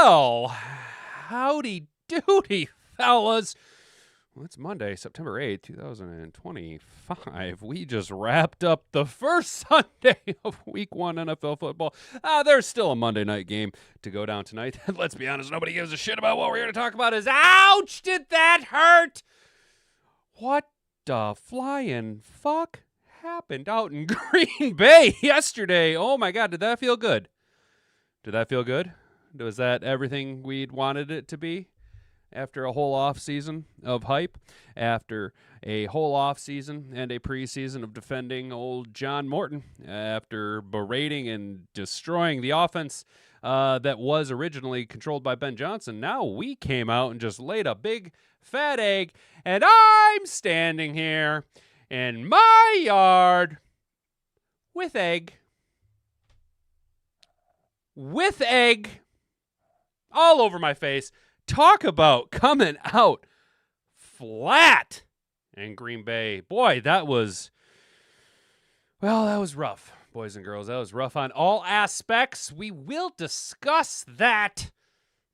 Well, howdy doody, fellas. Well, it's Monday, September 8th, 2025. We just wrapped up the first Sunday of Week 1 NFL football. There's still a Monday night game to go down tonight. And let's be honest, nobody gives a shit about what we're here to talk about is, ouch, did that hurt? What the flying fuck happened out in Green Bay yesterday? Oh my God, did that feel good? Did that feel good? Was that everything we'd wanted it to be? After a whole off season of hype, after a whole off season and a preseason of defending old John Morton, after berating and destroying the offense that was originally controlled by Ben Johnson, now we came out and just laid a big fat egg, and I'm standing here in my yard with egg all over my face. Talk about coming out flat in Green Bay. Boy, that was rough, boys and girls. That was rough on all aspects. We will discuss that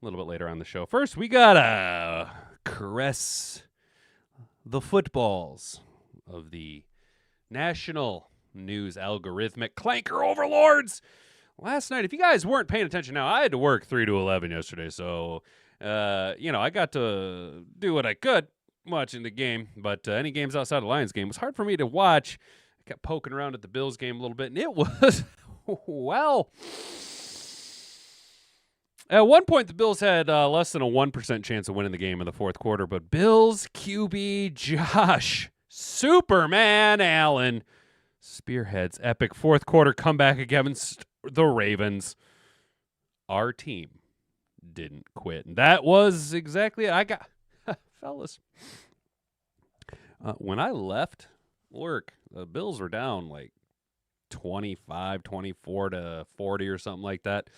a little bit later on the show. First, we gotta caress the footballs of the national news algorithmic clanker overlords. Last night, if you guys weren't paying attention now, I had to work 3 to 11 yesterday, so I got to do what I could watching the game, but any games outside the Lions game was hard for me to watch. I kept poking around at the Bills game a little bit, and it was, well, at one point the Bills had less than a 1% chance of winning the game in the fourth quarter, but Bills QB Josh Superman Allen spearheads epic fourth quarter comeback against the Ravens. Our team didn't quit. And that was exactly it. I got, fellas, when I left work, the Bills were down like 24 to 40 or something like that.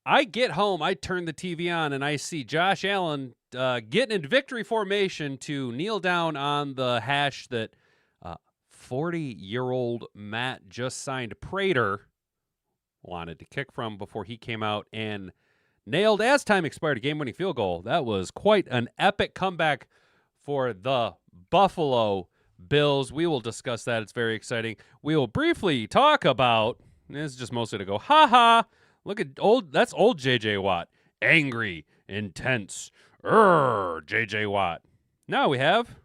I get home, I turn the TV on, and I see Josh Allen getting in victory formation to kneel down on the hash that 40-year-old Matt just signed Prater wanted to kick from before he came out and nailed, as time expired, a game-winning field goal. That was quite an epic comeback for the Buffalo Bills. We will discuss that. It's very exciting. We will briefly talk about, this is just mostly to go, look at that's old J.J. Watt. Angry, intense, J.J. Watt. Now we have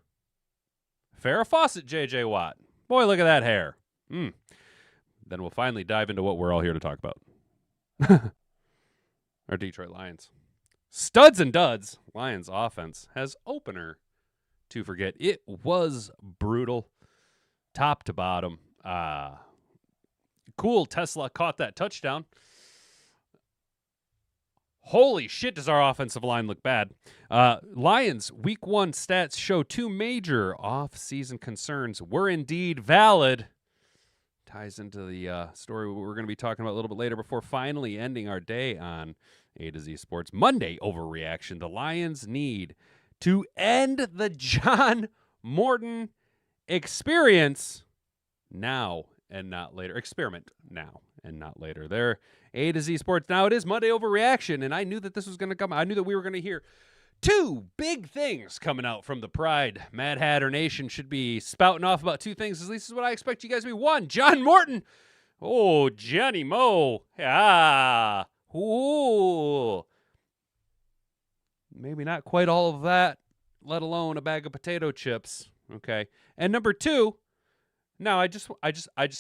Farrah Fawcett J.J. Watt. Boy, look at that hair. Then we'll finally dive into what we're all here to talk about. Our Detroit Lions. Studs and duds. Lions offense has opener to forget. It was brutal. Top to bottom. Cool Tesla caught that touchdown. Holy shit, does our offensive line look bad. Lions Week 1 stats show 2 major off-season concerns were indeed valid. Ties into the story we're going to be talking about a little bit later before finally ending our day on A to Z Sports. Monday overreaction. The Lions need to end the John Morton experience now and not later. Experiment now and not later. They're A to Z Sports. Now it is Monday overreaction, and I knew that this was going to come. I knew that we were going to hear 2 big things coming out from the Pride Mad Hatter Nation. Should be spouting off about 2 things. At least is what I expect you guys to be. 1, John Morton. Oh, Johnny Mo. Ooh. Maybe not quite all of that, let alone a bag of potato chips. Okay. And number 2, now I just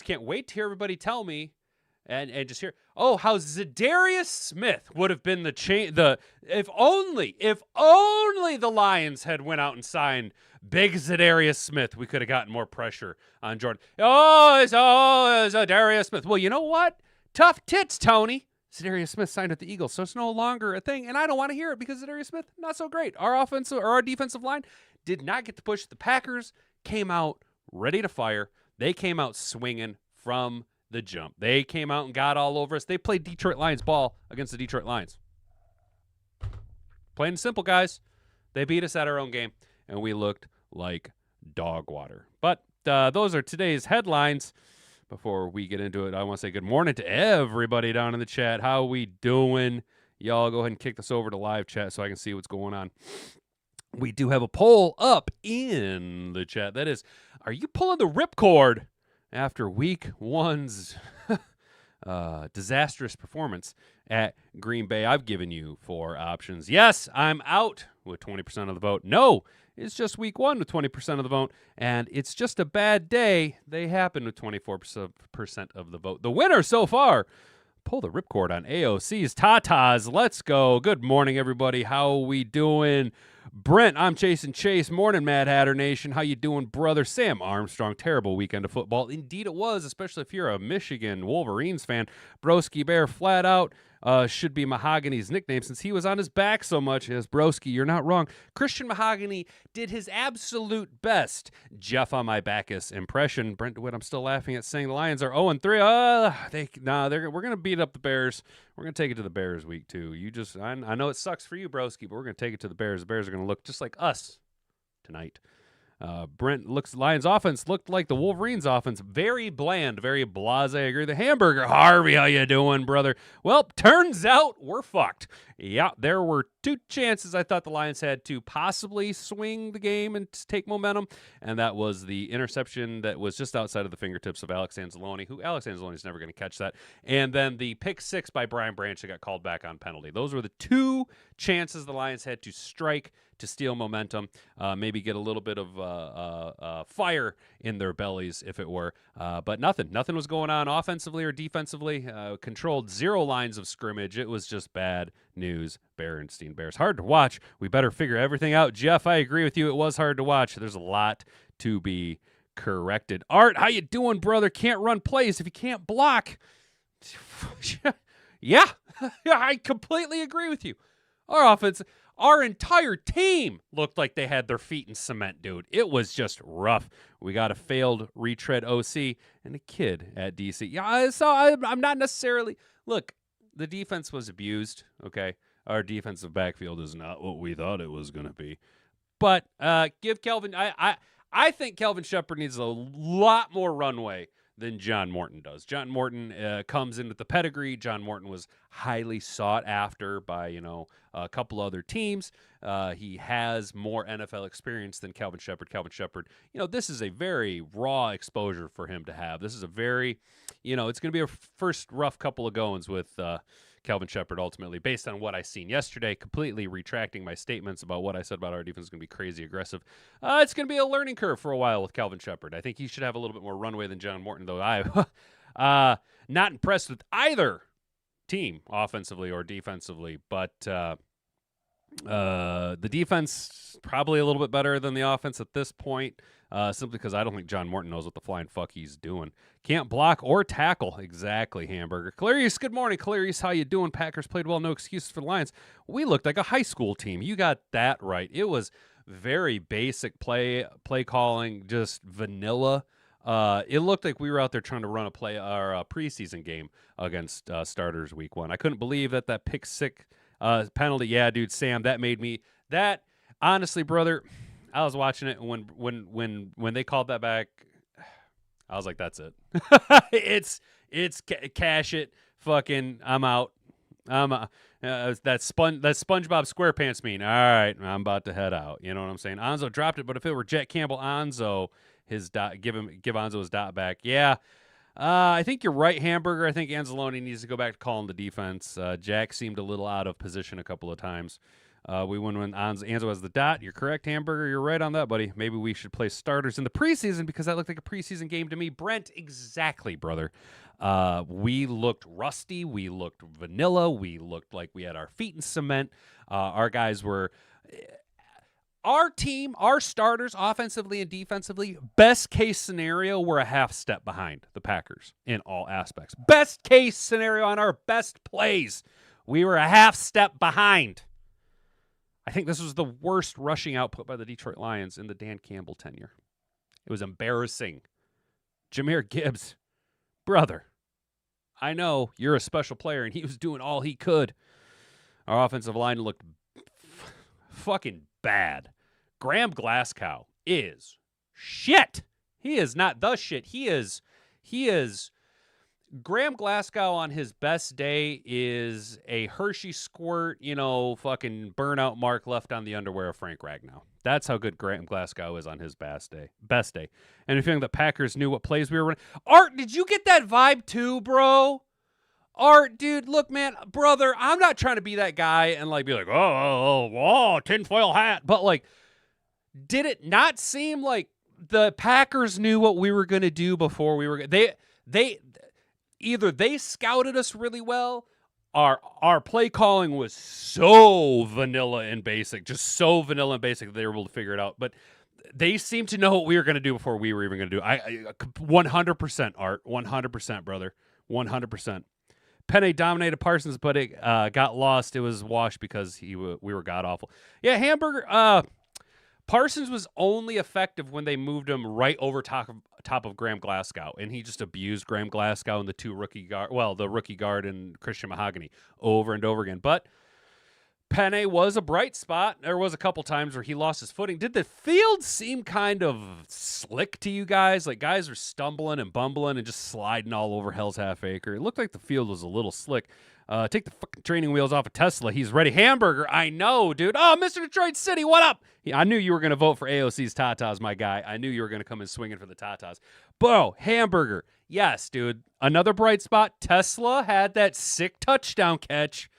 can't wait to hear everybody tell me and just hear, how Zadarius Smith would have been if only the Lions had went out and signed big Zadarius Smith, we could have gotten more pressure on Jordan. It's Zadarius Smith. Well, you know what? Tough tits, Tony. Zadarius Smith signed with the Eagles, so it's no longer a thing, and I don't want to hear it because Zadarius Smith, not so great. Our defensive line did not get the push. The Packers came out ready to fire. They came out swinging from the jump. They came out and got all over us. They played Detroit Lions ball against the Detroit Lions. Plain and simple, guys. They beat us at our own game, and we looked like dog water. But those are today's headlines. Before we get into it, I want to say good morning to everybody down in the chat. How we doing? y'all go ahead and kick this over to live chat so I can see what's going on. We do have a poll up in the chat. That is, are you pulling the ripcord after week one's disastrous performance at Green Bay? I've given you 4 options. Yes, I'm out with 20% of the vote. No, it's just week one with 20% of the vote. And it's just a bad day. They happen with 24% of the vote. The winner so far, pull the ripcord on AOC's Tatas. Let's go. Good morning, everybody. How we doing? Brent, I'm chasing Chase. Morning, Mad Hatter Nation. How you doing, brother? Sam Armstrong, terrible weekend of football. Indeed it was, especially if you're a Michigan Wolverines fan. Broski Bear flat out should be Mahogany's nickname since he was on his back so much. As Broski, you're not wrong. Christian Mahogany did his absolute best Jeff on my Bacchus impression. Brent DeWitt, I'm still laughing at saying the Lions are 0-3. We're going to beat up the Bears. We're going to take it to the Bears week 2. I know it sucks for you, Broski, but we're going to take it to the Bears. The Bears are going to look just like us tonight. Brent Lions offense looked like the Wolverines offense. Very bland, very blase. I agree. The Hamburger. Harvey, how you doing, brother? Well, turns out we're fucked. Yeah, there were 2 chances I thought the Lions had to possibly swing the game and take momentum, and that was the interception that was just outside of the fingertips of Alex Anzalone, who Alex Anzalone's never going to catch that, and then the pick 6 by Brian Branch that got called back on penalty. Those were the 2 chances the Lions had to strike to steal momentum, maybe get a little bit of fire in their bellies, if it were. But nothing was going on offensively or defensively. Controlled 0 lines of scrimmage. It was just bad news. Berenstein Bears. Hard to watch. We better figure everything out. Jeff, I agree with you. It was hard to watch. There's a lot to be corrected. Art, how you doing, brother? Can't run plays if you can't block. Yeah, I completely agree with you. Our entire team looked like they had their feet in cement, dude. It was just rough. We got a failed retread OC and a kid at DC. Yeah, so I'm not necessarily... Look, the defense was abused, okay? Our defensive backfield is not what we thought it was going to be. But give Kelvin... I think Kelvin Shepherd needs a lot more runway than John Morton does. John Morton comes in with the pedigree. John Morton was highly sought after by, a couple other teams. He has more NFL experience than Kelvin Shepherd. Kelvin Shepherd, this is a very raw exposure for him to have. This is a very, it's going to be a first rough couple of goings with Kelvin Shepherd ultimately, based on what I seen yesterday, completely retracting my statements about what I said about our defense is going to be crazy aggressive. It's going to be a learning curve for a while with Kelvin Shepherd. I think he should have a little bit more runway than John Morton, though. I'm not impressed with either team, offensively or defensively, but the defense probably a little bit better than the offense at this point, simply because I don't think John Morton knows what the flying fuck he's doing. Can't block or tackle. Exactly, Hamburger. Clarice, good morning, Clarice. How you doing? Packers played well. No excuses for the Lions. We looked like a high school team. You got that right. It was very basic play calling, just vanilla. It looked like we were out there trying to run a preseason game against starters week 1. I couldn't believe that pick 6 penalty. Yeah, dude, Sam, that made me honestly, brother, I was watching it when they called that back, I was like, that's it. it's cash it. Fucking, I'm out. That SpongeBob SquarePants meme. All right, I'm about to head out. You know what I'm saying? Onzo dropped it, but if it were Jack Campbell, Onzo, his dot, give Onzo his dot back. Yeah. I think you're right, Hamburger. I think Anzalone needs to go back to calling the defense. Jack seemed a little out of position a couple of times. We win when Anzo has the dot. You're correct, Hamburger. You're right on that, buddy. Maybe we should play starters in the preseason because that looked like a preseason game to me. Brent, exactly, brother. We looked rusty. We looked vanilla. We looked like we had our feet in cement. Our guys were... Our team, our starters, offensively and defensively, best case scenario, we're a half step behind the Packers in all aspects. Best case scenario on our best plays, we were a half step behind. I think this was the worst rushing output by the Detroit Lions in the Dan Campbell tenure. It was embarrassing. Jahmyr Gibbs, brother, I know you're a special player, and he was doing all he could. Our offensive line looked fucking bad. Graham Glasgow is shit. He is not the shit. He is Graham Glasgow on his best day is a Hershey squirt, fucking burnout mark left on the underwear of Frank Ragnow. That's how good Graham Glasgow is on his best day. And if you think the Packers knew what plays we were running. Art, did you get that vibe too, bro? Art, dude, look, man, brother, I'm not trying to be that guy and be like, oh, tinfoil hat. But did it not seem like the Packers knew what we were going to do before we were they either they scouted us really well, our play calling was so vanilla and basic, just so vanilla and basic that they were able to figure it out. But they seemed to know what we were going to do before we were even going to do it. 100%, Art, 100%, brother, 100%. Penny dominated Parsons, but it got lost. It was washed because we were god-awful. Yeah, Hamburger... Parsons was only effective when they moved him right over top of Graham Glasgow, and he just abused Graham Glasgow and the rookie guard and Christian Mahogany over and over again. But Penne was a bright spot. There was a couple times where he lost his footing. Did the field seem kind of slick to you guys? Like guys are stumbling and bumbling and just sliding all over Hell's Half Acre. It looked like the field was a little slick. Take the fucking training wheels off of Tesla. He's ready. Hamburger, I know, dude. Oh, Mr. Detroit City, what up? I knew you were going to vote for AOC's Tatas, my guy. I knew you were going to come in swinging for the Tatas. Bro, Hamburger, yes, dude. Another bright spot. Tesla had that sick touchdown catch.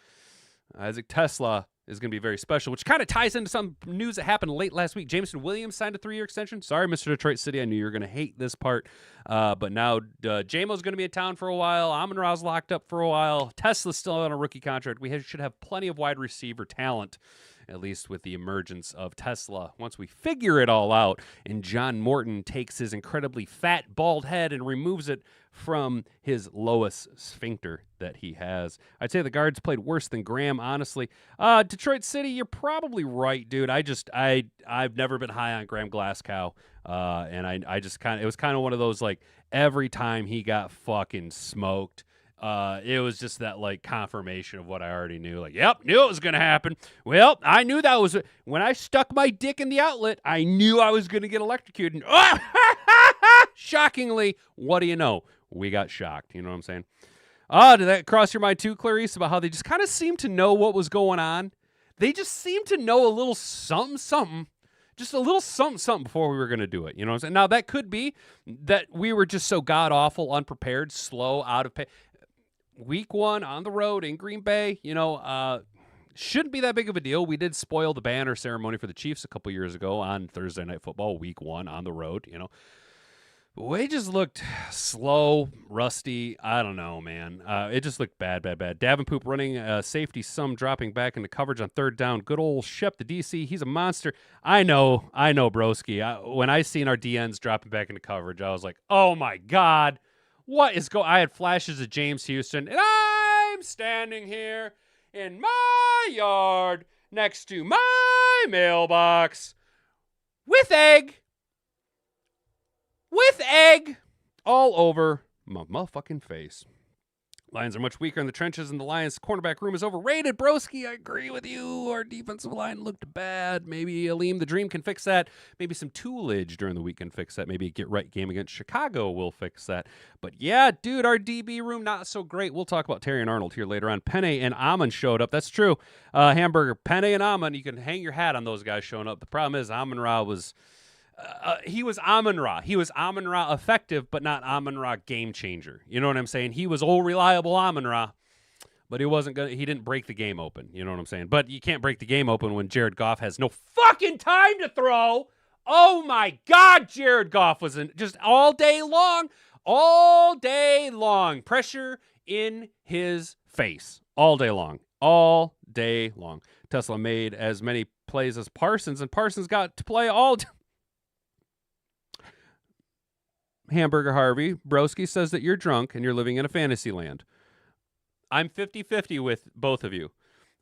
Isaac Tesla is going to be very special, which kind of ties into some news that happened late last week. Jameson Williams signed a 3-year extension. Sorry, Mr. Detroit City. I knew you were going to hate this part. But now J-Mo's going to be in town for a while. Amon-Ra's locked up for a while. Tesla's still on a rookie contract. We should have plenty of wide receiver talent, at least with the emergence of Tesla. Once we figure it all out and John Morton takes his incredibly fat, bald head and removes it from his lowest sphincter that he has. I'd say the guards played worse than Graham, honestly. Detroit City, you're probably right, dude. I've never been high on Graham Glasgow. And I just it was kind of one of those, every time he got fucking smoked, it was just that confirmation of what I already knew. Yep, knew it was going to happen. Well, I knew that was when I stuck my dick in the outlet, I knew I was going to get electrocuted. Shockingly, what do you know? We got shocked. You know what I'm saying? Did that cross your mind too, Clarice, about how they just kind of seemed to know what was going on? They just seemed to know a little something. Just a little something before we were going to do it. You know what I'm saying? Now, that could be that we were just so god-awful, unprepared, slow, out of pay. Week 1 on the road in Green Bay, shouldn't be that big of a deal. We did spoil the banner ceremony for the Chiefs a couple years ago on Thursday Night Football, Week 1 on the road, But we just looked slow, rusty. I don't know, man. It just looked bad. Davenpoop running safety, some dropping back into coverage on 3rd down. Good old Shep, the DC. He's a monster. I know, broski. When I seen our DNs dropping back into coverage, I was like, oh, my God. What is going on? I had flashes of James Houston, and I'm standing here in my yard next to my mailbox with egg all over my motherfucking face. Lions are much weaker in the trenches, and the Lions' cornerback room is overrated. Broski, I agree with you. Our defensive line looked bad. Maybe Aleem the Dream can fix that. Maybe some Toolage during the week can fix that. Maybe a get-right game against Chicago will fix that. But yeah, dude, our DB room, not so great. We'll talk about Terry and Arnold here later on. Penne and Amon showed up. That's true. Hamburger, Penne and Amon, you can hang your hat on those guys showing up. The problem is Amon-Ra was... he was Amon-Ra. He was Amon-Ra effective, but not Amon-Ra game changer. You know what I'm saying? He was old reliable Amon-Ra, but he didn't break the game open. You know what I'm saying? But you can't break the game open when Jared Goff has no fucking time to throw. Oh my God, Jared Goff was just all day long. Pressure in his face all day long. Tesla made as many plays as Parsons, and Parsons got to play all day. Hamburger Harvey, Broski says that you're drunk and you're living in a fantasy land. I'm 50-50 with both of you.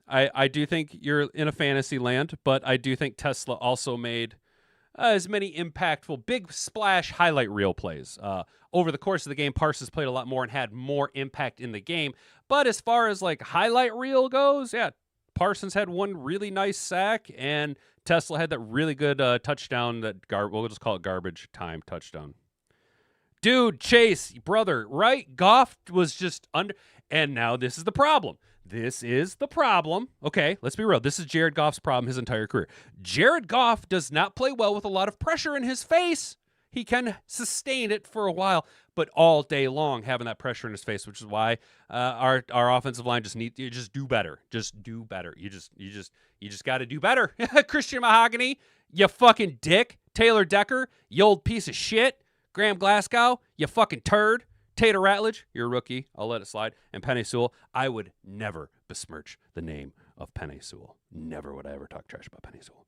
I do think you're in a fantasy land, but I do think Tesla also made as many impactful, big splash highlight reel plays. Over the course of the game, Parsons played a lot more and had more impact in the game. But as far as highlight reel goes, yeah, Parsons had one really nice sack, and Tesla had that really good touchdown, we'll just call it garbage time touchdown. Dude, Chase, brother, right? Goff was just under. And now this is the problem. This is the problem. Okay, let's be real. This is Jared Goff's problem his entire career. Jared Goff does not play well with a lot of pressure in his face. He can sustain it for a while, but all day long having that pressure in his face, which is why our offensive line just need to just do better. Just do better. You just got to do better. Christian Mahogany, you fucking dick. Taylor Decker, you old piece of shit. Graham Glasgow, you fucking turd. Tater Ratledge, you're a rookie. I'll let it slide. And Penei Sewell, I would never besmirch the name of Penei Sewell. Never would I ever talk trash about Penei Sewell.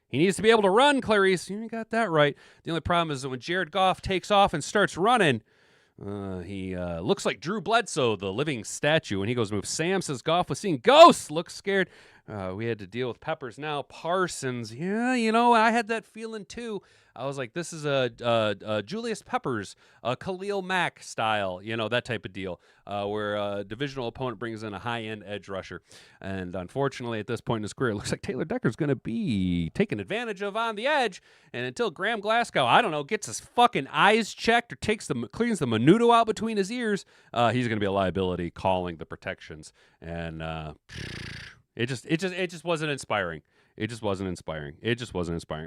He needs to be able to run, Clarice. You got that right. The only problem is that when Jared Goff takes off and starts running, he looks like Drew Bledsoe, the living statue. When he goes move, Sam says Goff was seeing ghosts. Looks scared. We had to deal with Peppers now. Parsons, yeah, I had that feeling too. I was like, this is a Julius Peppers, a Khalil Mack style, that type of deal, where a divisional opponent brings in a high-end edge rusher. And unfortunately, at this point in his career, it looks like Taylor Decker's going to be taken advantage of on the edge. And until Graham Glasgow, I don't know, gets his fucking eyes checked or cleans the menudo out between his ears, he's going to be a liability calling the protections. And it just wasn't inspiring. It just wasn't inspiring.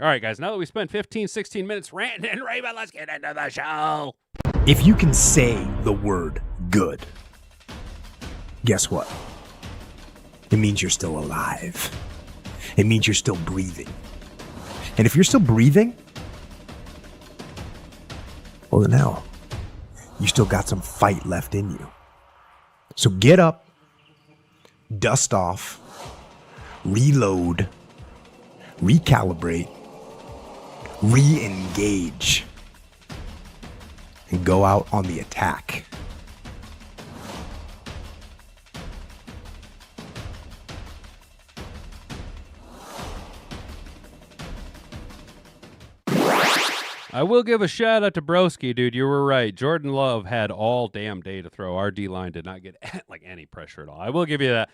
All right, guys, now that we spent 15, 16 minutes ranting and raving, let's get into the show. If you can say the word good, guess what? It means you're still alive. It means you're still breathing. And if you're still breathing, well, then hell, you still got some fight left in you. So get up, dust off, reload, recalibrate, re-engage, and go out on the attack. I will give a shout out to Broski, dude. You were right. Jordan Love had all damn day to throw. Our D-line did not get like any pressure at all. I will give you that,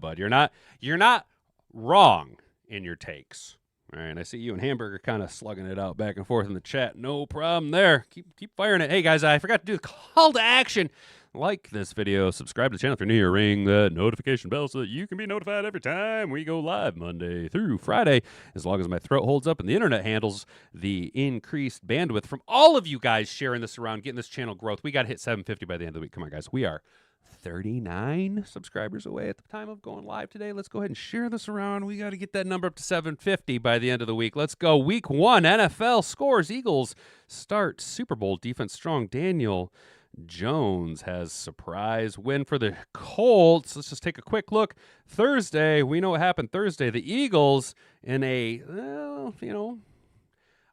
bud. You're not wrong in your takes. All right, I see you and Hamburger kind of slugging it out back and forth in the chat. No problem there. Keep firing it. Hey, guys, I forgot to do the call to action. Like this video, subscribe to the channel if you're new here, ring the notification bell so that you can be notified every time we go live Monday through Friday, as long as my throat holds up and the internet handles the increased bandwidth from all of you guys sharing this around, getting this channel growth. We got to hit 750 by the end of the week. Come on, guys. We are 39 subscribers away at the time of going live today. Let's go ahead and share this around. We got to get that number up to 750 by the end of the week. Let's go. Week 1, NFL scores. Eagles start Super Bowl defense strong. Daniel Jones has surprise win for the Colts. Let's just take a quick look. Thursday, we know what happened Thursday. The Eagles in a,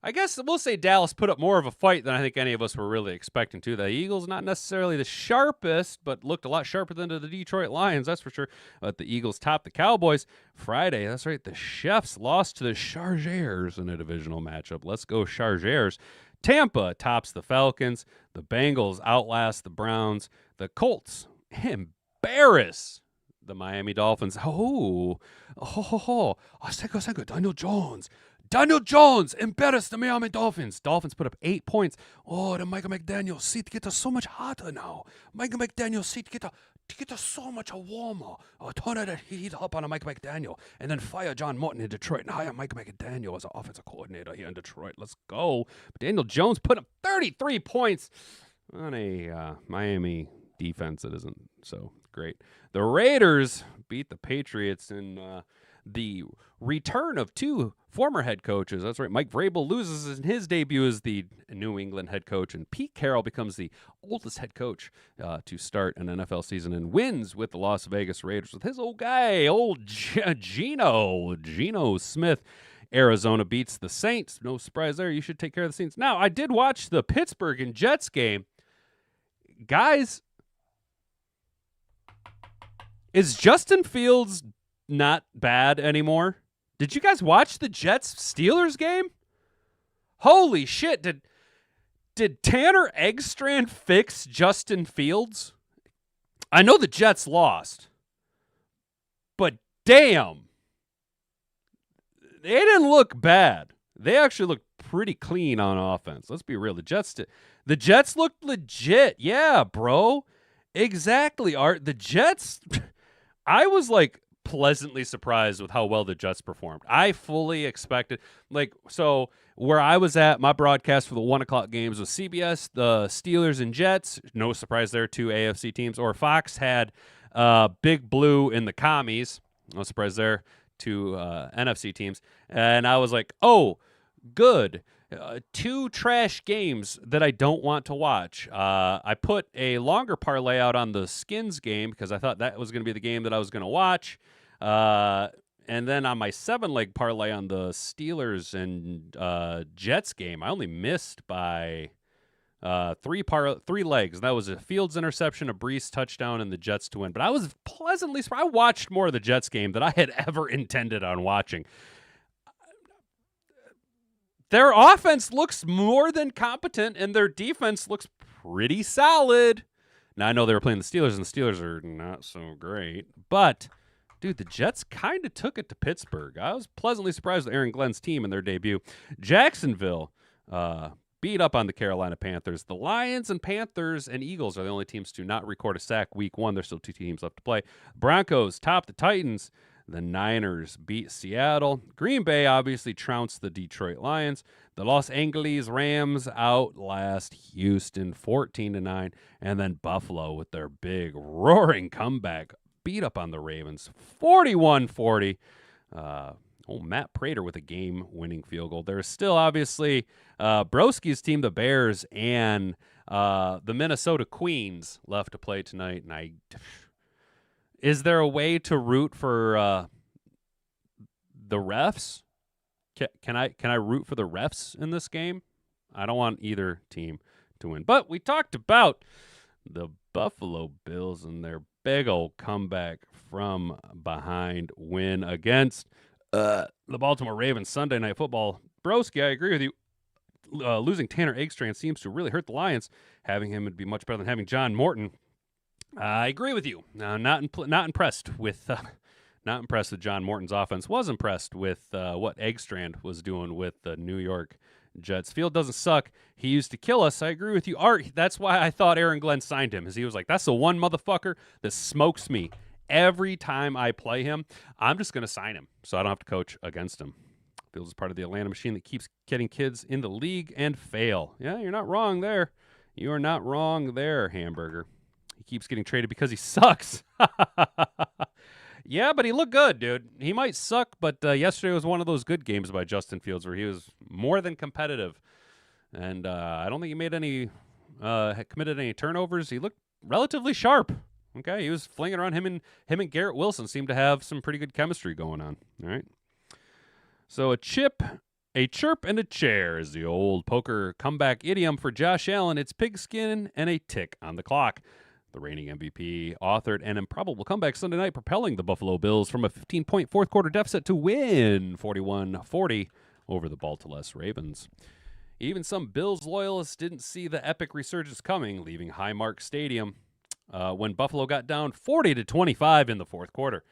I guess we'll say Dallas put up more of a fight than I think any of us were really expecting to. The Eagles, not necessarily the sharpest, but looked a lot sharper than the Detroit Lions, that's for sure. But the Eagles topped the Cowboys. Friday, that's right, the Chefs lost to the Chargers in a divisional matchup. Let's go Chargers. Tampa tops the Falcons. The Bengals outlast the Browns. The Colts embarrass the Miami Dolphins. Second. Daniel Jones embarrassed the Miami Dolphins. Dolphins put up 8 points. Oh, the Michael McDaniel seat gets so much hotter now. Michael McDaniel seat gets so much warmer. Turn that heat up on a Mike McDaniel and then fire John Morton in Detroit and hire Mike McDaniel as an offensive coordinator here in Detroit. Let's go. But Daniel Jones put up 33 points on a Miami defense that isn't so great. The Raiders beat the Patriots in the return of two former head coaches. That's right. Mike Vrabel loses in his debut as the New England head coach, and Pete Carroll becomes the oldest head coach to start an NFL season and wins with the Las Vegas Raiders with his old guy, Geno Smith. Arizona beats the Saints. No surprise there. You should take care of the Saints. Now, I did watch the Pittsburgh and Jets game. Guys, is Justin Fields not bad anymore? Did you guys watch the Jets-Steelers game? Holy shit. Did Tanner Eggstrand fix Justin Fields? I know the Jets lost, but damn. They didn't look bad. They actually looked pretty clean on offense. Let's be real. The Jets The Jets looked legit. Yeah, bro. Exactly, Art. The Jets, I was like pleasantly surprised with how well the Jets performed. I fully expected, so where I was at, my broadcast for the 1:00 games was CBS, the Steelers and Jets. No surprise there, two AFC teams. Or Fox had Big Blue and the Commies. No surprise there, two NFC teams. And I was like, oh, good. Two trash games that I don't want to watch. I put a longer parlay out on the Skins game because I thought that was going to be the game that I was going to watch. And then on my 7-leg parlay on the Steelers and Jets game, I only missed by three legs. That was a Fields interception, a Brees touchdown, and the Jets to win. But I was pleasantly surprised. I watched more of the Jets game than I had ever intended on watching. Their offense looks more than competent, and their defense looks pretty solid. Now, I know they were playing the Steelers, and the Steelers are not so great. But, dude, the Jets kind of took it to Pittsburgh. I was pleasantly surprised with Aaron Glenn's team in their debut. Jacksonville beat up on the Carolina Panthers. The Lions and Panthers and Eagles are the only teams to not record a sack week 1. There's still 2 teams left to play. Broncos topped the Titans. The Niners beat Seattle. Green Bay obviously trounced the Detroit Lions. The Los Angeles Rams outlast Houston 14-9. And then Buffalo with their big roaring comeback beat up on the Ravens 41-40. Matt Prater with a game-winning field goal. There's still obviously Broski's team, the Bears, and the Minnesota Queens left to play tonight. And is there a way to root for the refs? Can I root for the refs in this game? I don't want either team to win. But we talked about the Buffalo Bills and their big old comeback from behind win against the Baltimore Ravens Sunday Night Football. Broski, I agree with you. Losing Tanner Eggstrand seems to really hurt the Lions. Having him would be much better than having John Morton. I agree with you. Not impressed with John Morton's offense. Was impressed with what Eggstrand was doing with the New York Jets. Field doesn't suck. He used to kill us. I agree with you, Art. That's why I thought Aaron Glenn signed him, as he was like, that's the one motherfucker that smokes me every time I play him. I'm just going to sign him so I don't have to coach against him. Fields is part of the Atlanta machine that keeps getting kids in the league and fail. Yeah, you're not wrong there. You are not wrong there, Hamburger. He keeps getting traded because he sucks. Yeah, but he looked good, dude. He might suck, but yesterday was one of those good games by Justin Fields where he was more than competitive. And I don't think he made any, committed any turnovers. He looked relatively sharp. Okay, he was flinging around. Him and Garrett Wilson seemed to have some pretty good chemistry going on. All right. So a chirp, and a chair is the old poker comeback idiom for Josh Allen. It's pigskin and a tick on the clock. The reigning MVP authored an improbable comeback Sunday night, propelling the Buffalo Bills from a 15-point fourth-quarter deficit to win 41-40 over the Baltimore Ravens. Even some Bills loyalists didn't see the epic resurgence coming, leaving Highmark Stadium when Buffalo got down 40-25 in the fourth quarter.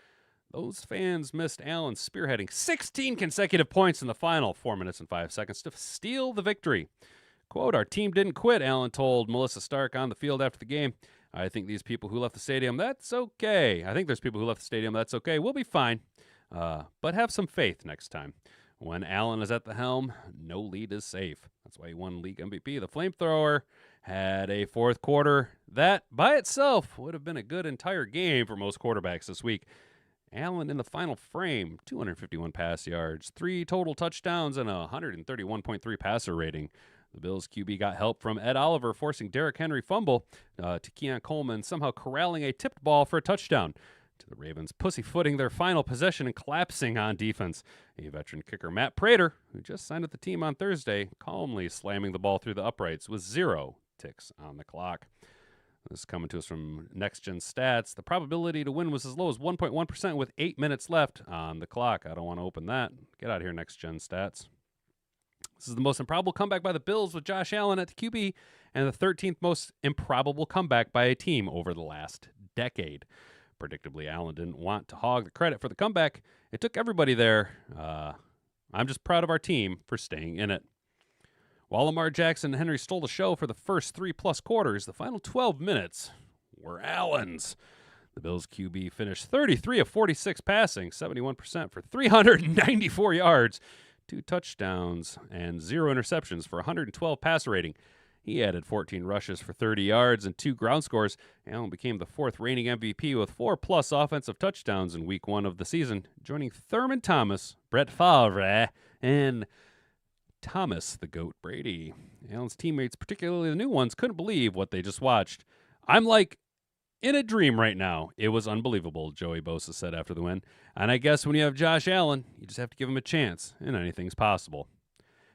Those fans missed Allen spearheading 16 consecutive points in the final 4 minutes and 5 seconds to steal the victory. Quote, "Our team didn't quit," Allen told Melissa Stark on the field after the game. "I think these people who left the stadium, that's okay. I think there's people who left the stadium, that's okay. We'll be fine. But have some faith next time. When Allen is at the helm, no lead is safe." That's why he won league MVP. The Flamethrower had a fourth quarter that, by itself, would have been a good entire game for most quarterbacks this week. Allen in the final frame, 251 pass yards, 3 total touchdowns, and a 131.3 passer rating. The Bills' QB got help from Ed Oliver, forcing Derrick Henry fumble to Keon Coleman, somehow corralling a tipped ball for a touchdown. To the Ravens, pussyfooting their final possession and collapsing on defense. A veteran kicker, Matt Prater, who just signed with the team on Thursday, calmly slamming the ball through the uprights with 0 ticks on the clock. This is coming to us from Next Gen Stats. The probability to win was as low as 1.1% with 8 minutes left on the clock. I don't want to open that. Get out of here, Next Gen Stats. This is the most improbable comeback by the Bills with Josh Allen at the QB, and the 13th most improbable comeback by a team over the last decade. Predictably, Allen didn't want to hog the credit for the comeback. It took everybody there. I'm just proud of our team for staying in it. While Lamar Jackson and Henry stole the show for the first 3+ quarters, the final 12 minutes were Allen's. The Bills QB finished 33 of 46 passing, 71% for 394 yards, 2 touchdowns, and 0 interceptions for 112 passer rating. He added 14 rushes for 30 yards and 2 ground scores. Allen became the 4th reigning MVP with 4+ offensive touchdowns in Week 1 of the season, joining Thurman Thomas, Brett Favre, and Thomas the Goat Brady. Allen's teammates, particularly the new ones, couldn't believe what they just watched. I'm like in a dream right now. It was unbelievable, Joey Bosa said after the win. And I guess when you have Josh Allen, you just have to give him a chance, and anything's possible.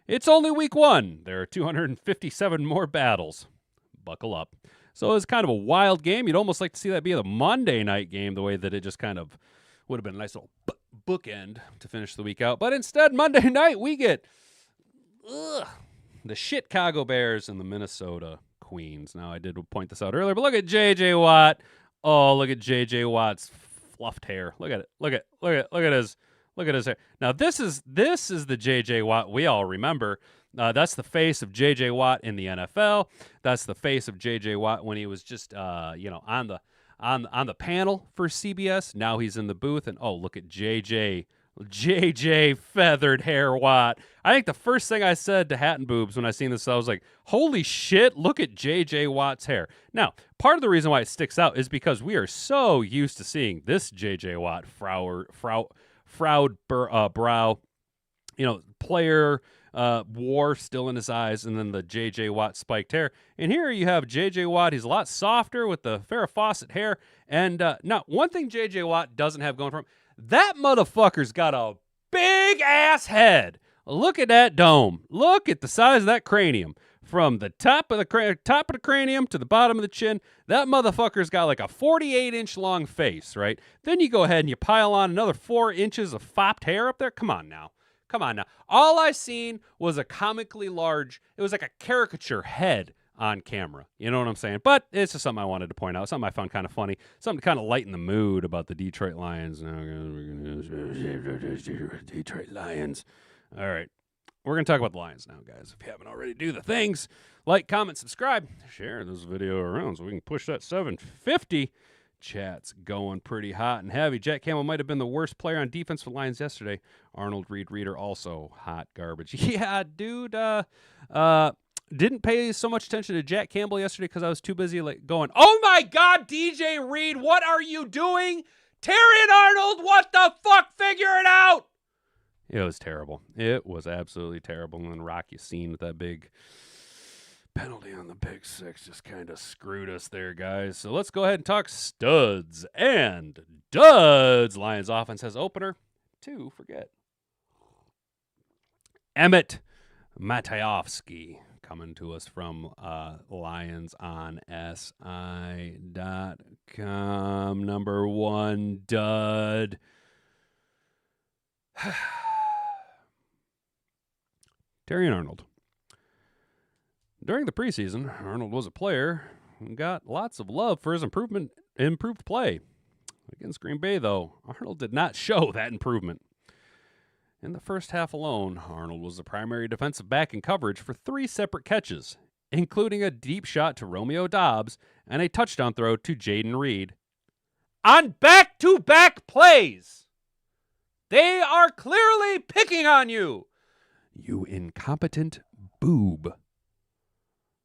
It's only Week 1. There are 257 more battles. Buckle up. So it was kind of a wild game. You'd almost like to see that be the Monday night game, the way that it just kind of would have been a nice little bookend to finish the week out. But instead, Monday night, we get the Chicago Bears and the Minnesota Queens. Now, I did point this out earlier, but look at J.J. Watt. Oh, look at J.J. Watt's fluffed hair. Look at it. Look at his hair. Now, this is the J.J. Watt we all remember. That's the face of J.J. Watt in the NFL. That's the face of J.J. Watt when he was just on the panel for CBS. Now he's in the booth, and oh, look at J.J. feathered hair Watt. I think the first thing I said to Hat and Boobs when I seen this, I was like, holy shit, look at J.J. Watt's hair. Now, part of the reason why it sticks out is because we are so used to seeing this J.J. Watt frowed brow, player war still in his eyes, and then the J.J. Watt spiked hair. And here you have J.J. Watt. He's a lot softer with the Farrah Fawcett hair. And now, one thing J.J. Watt doesn't have going for him, that motherfucker's got a big-ass head. Look at that dome. Look at the size of that cranium. From the top of the cranium to the bottom of the chin, that motherfucker's got like a 48-inch long face, right? Then you go ahead and you pile on another 4 inches of fopped hair up there. Come on now. All I seen was a comically large, it was like a caricature head on camera. You know what I'm saying? But it's just something I wanted to point out, something I found kind of funny, something to kind of lighten the mood about the Detroit Lions. Detroit Lions. All right. We're going to talk about the Lions now, guys. If you haven't already, do the things. Like, comment, subscribe, share this video around so we can push that 750. Chat's going pretty hot and heavy. Jack Campbell might have been the worst player on defense for the Lions yesterday. Arnold Reeder also hot garbage. Yeah, dude. Didn't pay so much attention to Jack Campbell yesterday because I was too busy going, oh my God, DJ Reed, what are you doing? Terrion Arnold, what the fuck? Figure it out. It was terrible. It was absolutely terrible. And then Rocky Scene with that big penalty on the Big Six just kind of screwed us there, guys. So let's go ahead and talk studs and duds. Lions offense has opener to forget. Emmett Matejovsky coming to us from Lions on SI.com. Number 1 dud. Terrion Arnold. During the preseason, Arnold was a player who got lots of love for his improved play. Against Green Bay, though, Arnold did not show that improvement. In the first half alone, Arnold was the primary defensive back in coverage for 3 separate catches, including a deep shot to Romeo Doubs and a touchdown throw to Jaden Reed. On back-to-back plays! They are clearly picking on you! You incompetent boob.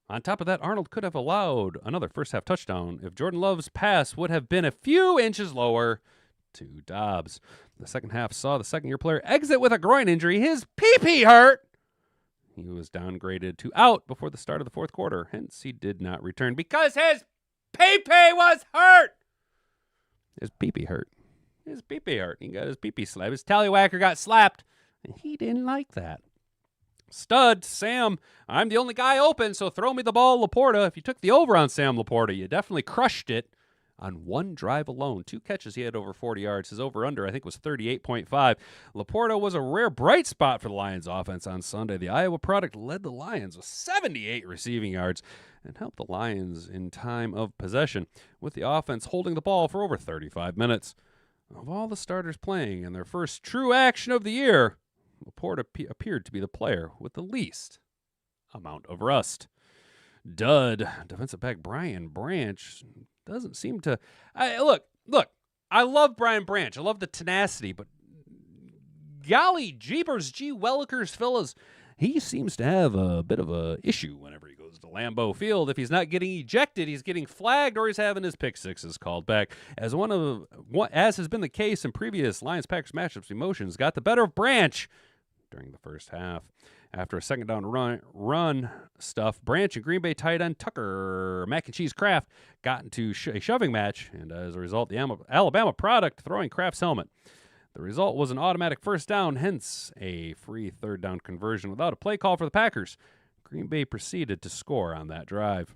On top of that, Arnold could have allowed another first-half touchdown if Jordan Love's pass would have been a few inches lower to Dobbs. The second half saw the second-year player exit with a groin injury. His pee-pee hurt. He was downgraded to out before the start of the fourth quarter. Hence, he did not return because his pee-pee was hurt. His pee-pee hurt. His pee-pee hurt. He got his pee-pee slapped. His tallywhacker got slapped, and he didn't like that. Stud, Sam, I'm the only guy open, so throw me the ball, Laporta. If you took the over on Sam Laporta, you definitely crushed it on one drive alone. 2 catches, he had over 40 yards. His over-under, I think, was 38.5. Laporta was a rare bright spot for the Lions offense on Sunday. The Iowa product led the Lions with 78 receiving yards and helped the Lions in time of possession, with the offense holding the ball for over 35 minutes. Of all the starters playing in their first true action of the year, Laporta appeared to be the player with the least amount of rust. Dud, defensive back Brian Branch doesn't seem to. Look. I love Brian Branch. I love the tenacity, but golly jeepers, gee wellikers, fellas, he seems to have a bit of a issue whenever he goes to Lambeau Field. If he's not getting ejected, he's getting flagged, or he's having his pick sixes called back. As has been the case in previous Lions-Packers matchups, emotions got the better of Branch during the first half. After a second down run stuff, Branch and Green Bay tight end Tucker Mac and Cheese Kraft got into a shoving match, and as a result, the Alabama product throwing Kraft's helmet. The result was an automatic first down, hence a free third down conversion without a play call for the Packers. Green Bay proceeded to score on that drive.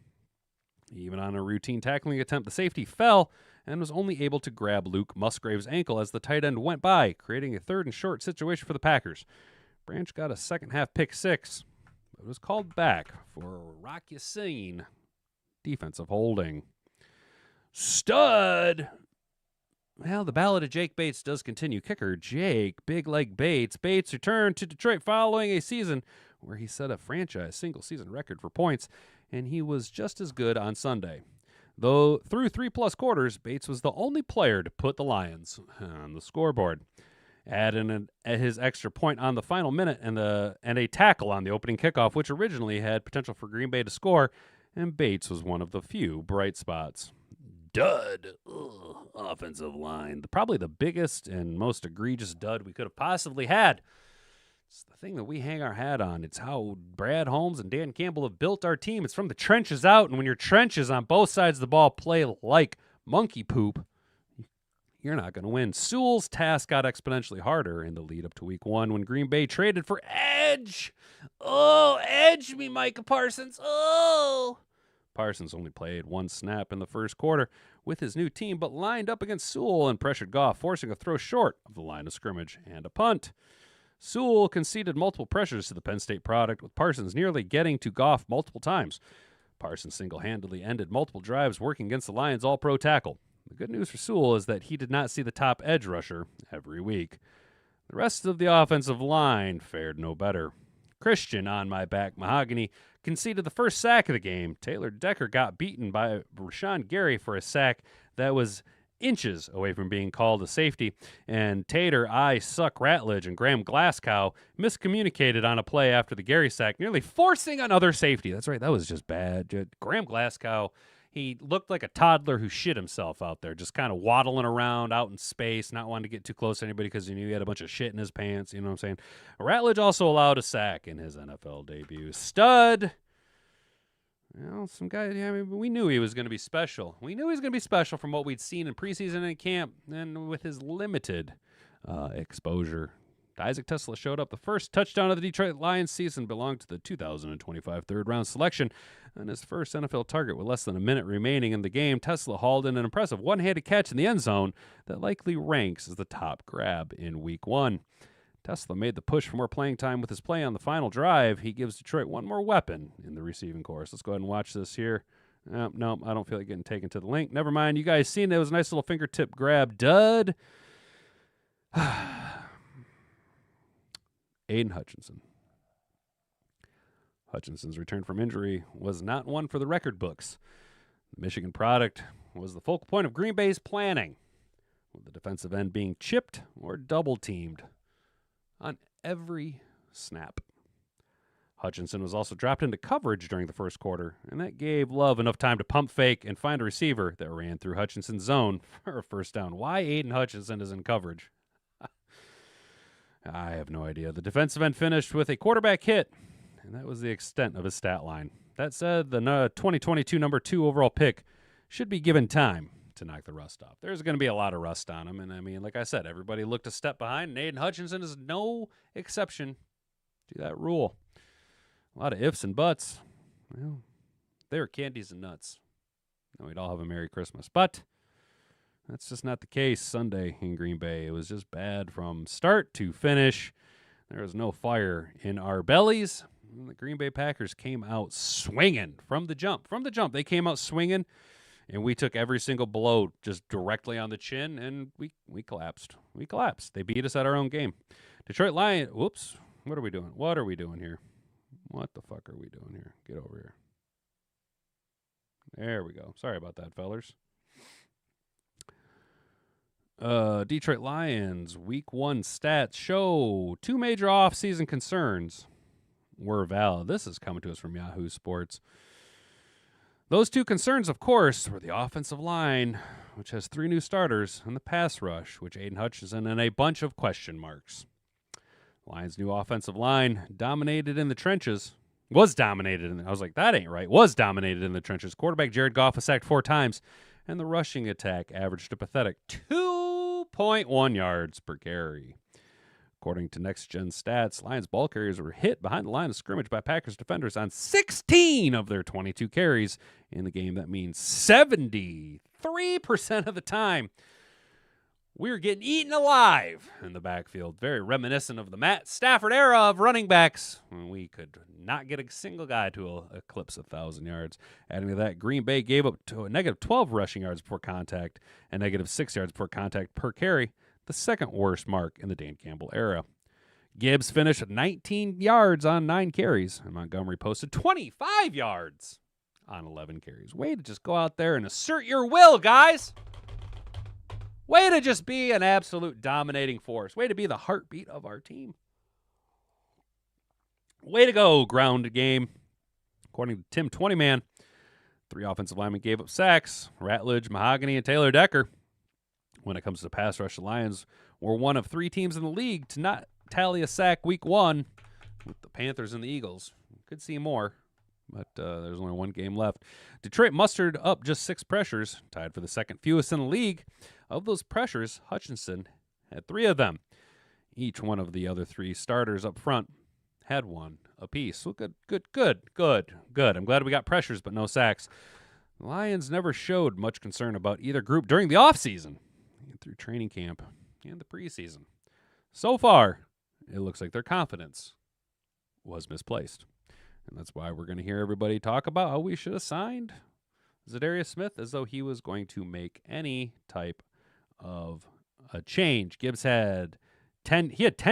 Even on a routine tackling attempt, the safety fell and was only able to grab Luke Musgrave's ankle as the tight end went by, creating a third and short situation for the Packers. Branch got a second-half pick six, but was called back for Rock Ya-Seen defensive holding. Stud! Well, the ballad of Jake Bates does continue. Kicker Jake Big Leg Bates. Bates returned to Detroit following a season where he set a franchise single-season record for points, and he was just as good on Sunday. Though through 3+ quarters, Bates was the only player to put the Lions on the scoreboard. Add in his extra point on the final minute and a tackle on the opening kickoff, which originally had potential for Green Bay to score, and Bates was one of the few bright spots. Dud. Ugh. Offensive line. Probably the biggest and most egregious dud we could have possibly had. It's the thing that we hang our hat on. It's how Brad Holmes and Dan Campbell have built our team. It's from the trenches out, and when your trenches on both sides of the ball play like monkey poop, you're not going to win. Sewell's task got exponentially harder in the lead up to week 1 when Green Bay traded for Edge. Oh, Edge me, Micah Parsons. Oh. Parsons only played 1 snap in the first quarter with his new team, but lined up against Sewell and pressured Goff, forcing a throw short of the line of scrimmage and a punt. Sewell conceded multiple pressures to the Penn State product, with Parsons nearly getting to Goff multiple times. Parsons single-handedly ended multiple drives working against the Lions' all-pro tackle. The good news for Sewell is that he did not see the top edge rusher every week. The rest of the offensive line fared no better. Christian on my back mahogany conceded the first sack of the game. Taylor Decker got beaten by Rashawn Gary for a sack that was inches away from being called a safety, and Tater, I Suck Ratledge, and Graham Glasgow miscommunicated on a play after the Gary sack, nearly forcing another safety. That's right, that was just bad. Graham Glasgow, he looked like a toddler who shit himself out there, just kind of waddling around out in space, not wanting to get too close to anybody because he knew he had a bunch of shit in his pants, you know what I'm saying? Ratledge also allowed a sack in his NFL debut. Stud! Well, some guy, we knew he was going to be special. We knew he was going to be special from what we'd seen in preseason and camp, and with his limited exposure. Isaac Tesla showed up. The first touchdown of the Detroit Lions season belonged to the 2025 third-round selection. And his first NFL target with less than a minute remaining in the game, Tesla hauled in an impressive one-handed catch in the end zone that likely ranks as the top grab in Week 1. Tesla made the push for more playing time with his play on the final drive. He gives Detroit one more weapon in the receiving course. Let's go ahead and watch this here. No, I don't feel like getting taken to the link. Never mind. You guys seen it. It was a nice little fingertip grab. Dud. Aiden Hutchinson. Hutchinson's return from injury was not one for the record books. The Michigan product was the focal point of Green Bay's planning, with the defensive end being chipped or double-teamed on every snap. Hutchinson was also dropped into coverage during the first quarter, and that gave Love enough time to pump fake and find a receiver that ran through Hutchinson's zone for a first down. Why Aiden Hutchinson is in coverage? I have no idea. The defensive end finished with a quarterback hit, and that was the extent of his stat line. That said, the 2022 number 2 overall pick should be given time to knock the rust off. There's going to be a lot of rust on him, and I mean, like I said, everybody looked a step behind, and Aiden Hutchinson is no exception to that rule. A lot of ifs and buts. Well, they were candies and nuts. And we'd all have a Merry Christmas. But that's just not the case Sunday in Green Bay. It was just bad from start to finish. There was no fire in our bellies. And the Green Bay Packers came out swinging from the jump. From the jump, they came out swinging, and we took every single blow just directly on the chin, and we collapsed. We collapsed. They beat us at our own game. Detroit Lions, whoops, what are we doing? What are we doing here? What the fuck are we doing here? Get over here. There we go. Sorry about that, fellers. Detroit Lions Week 1 stats show 2 major off-season concerns were valid. This is coming to us from Yahoo Sports. Those 2 concerns, of course, were the offensive line, which has 3 new starters, and the pass rush, which Aiden Hutchinson and a bunch of question marks. Lions' new offensive line dominated in the trenches. Was dominated in I was like, that ain't right. Was dominated in the trenches. Quarterback Jared Goff was sacked 4 times, and the rushing attack averaged a pathetic 2.1 yards per carry. According to Next Gen Stats, Lions ball carriers were hit behind the line of scrimmage by Packers defenders on 16 of their 22 carries in the game. That means 73% of the time. We're getting eaten alive in the backfield. Very reminiscent of the Matt Stafford era of running backs, when we could not get a single guy to eclipse 1,000 yards. Adding to that, Green Bay gave up to a negative 12 rushing yards before contact and negative 6 yards before contact per carry, the second worst mark in the Dan Campbell era. Gibbs finished with 19 yards on 9 carries, and Montgomery posted 25 yards on 11 carries. Way to just go out there and assert your will, guys. Way to just be an absolute dominating force. Way to be the heartbeat of our team. Way to go, ground game. According to Tim 20-Man, 3 offensive linemen gave up sacks: Ratledge, Mahogany, and Taylor Decker. When it comes to pass rush, the Lions were one of 3 teams in the league to not tally a sack week 1 with the Panthers and the Eagles. Could see more, but there's only 1 game left. Detroit mustered up just 6 pressures, tied for the second fewest in the league. Of those pressures, Hutchinson had 3 of them. Each one of the other 3 starters up front had 1 apiece. So good. I'm glad we got pressures, but no sacks. The Lions never showed much concern about either group during the offseason, through training camp and the preseason. So far, it looks like their confidence was misplaced. And that's why we're going to hear everybody talk about how we should have signed Zadarius Smith as though he was going to make any type of a change. Gibbs had 10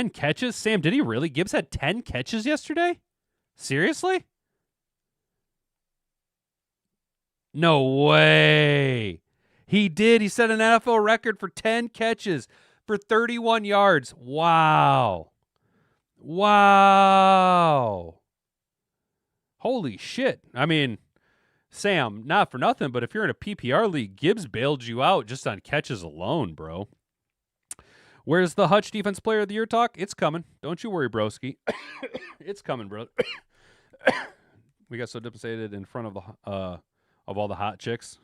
catches. Sam, did he really? Gibbs had 10 catches yesterday? Seriously? No way. He did. He set an NFL record for 10 catches for 31 yards. Wow. Holy shit. I mean, Sam, not for nothing, but if you're in a PPR league, Gibbs bailed you out just on catches alone, bro. Where's the Hutch Defense Player of the Year talk? It's coming. Don't you worry, broski. It's coming, bro. We got so devastated in front of all the hot chicks.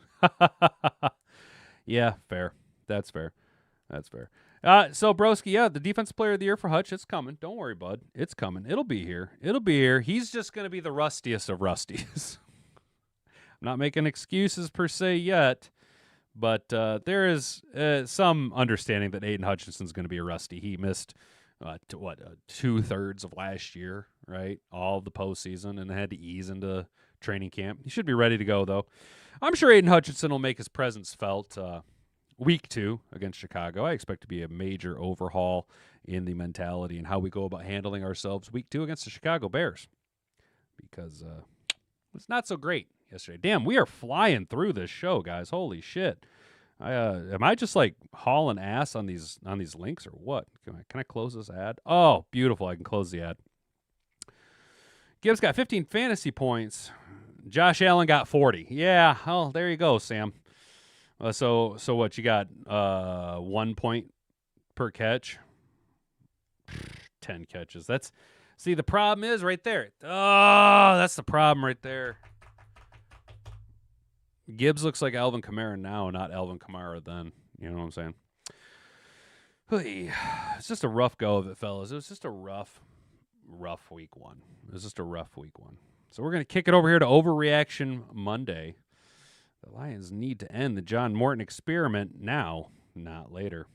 Yeah, fair. That's fair. So, broski, yeah, the Defense Player of the Year for Hutch, it's coming. Don't worry, bud. It's coming. It'll be here. He's just going to be the rustiest of rusties. I'm not making excuses per se yet, but there is some understanding that Aiden Hutchinson's going to be a rusty. He missed, 2/3 of last year, right? All of the postseason, and had to ease into training camp. He should be ready to go, though. I'm sure Aiden Hutchinson will make his presence felt week 2 against Chicago. I expect to be a major overhaul in the mentality and how we go about handling ourselves week 2 against the Chicago Bears, because it's not so great yesterday. Damn, we are flying through this show, guys. Holy shit. Am I just like hauling ass on these links or what? Can I close this ad? Oh, beautiful. I can close the ad. Gibbs got 15 fantasy points. Josh Allen got 40. Yeah, well, there you go, Sam. So what, you got 1 point per catch? 10 catches. See, the problem is right there. Oh, that's the problem right there. Gibbs looks like Alvin Kamara now, not Alvin Kamara then. You know what I'm saying? It's just a rough go of it, fellas. It was just a rough week 1. So we're going to kick it over here to Overreaction Monday. The Lions need to end the John Morton experiment now, not later.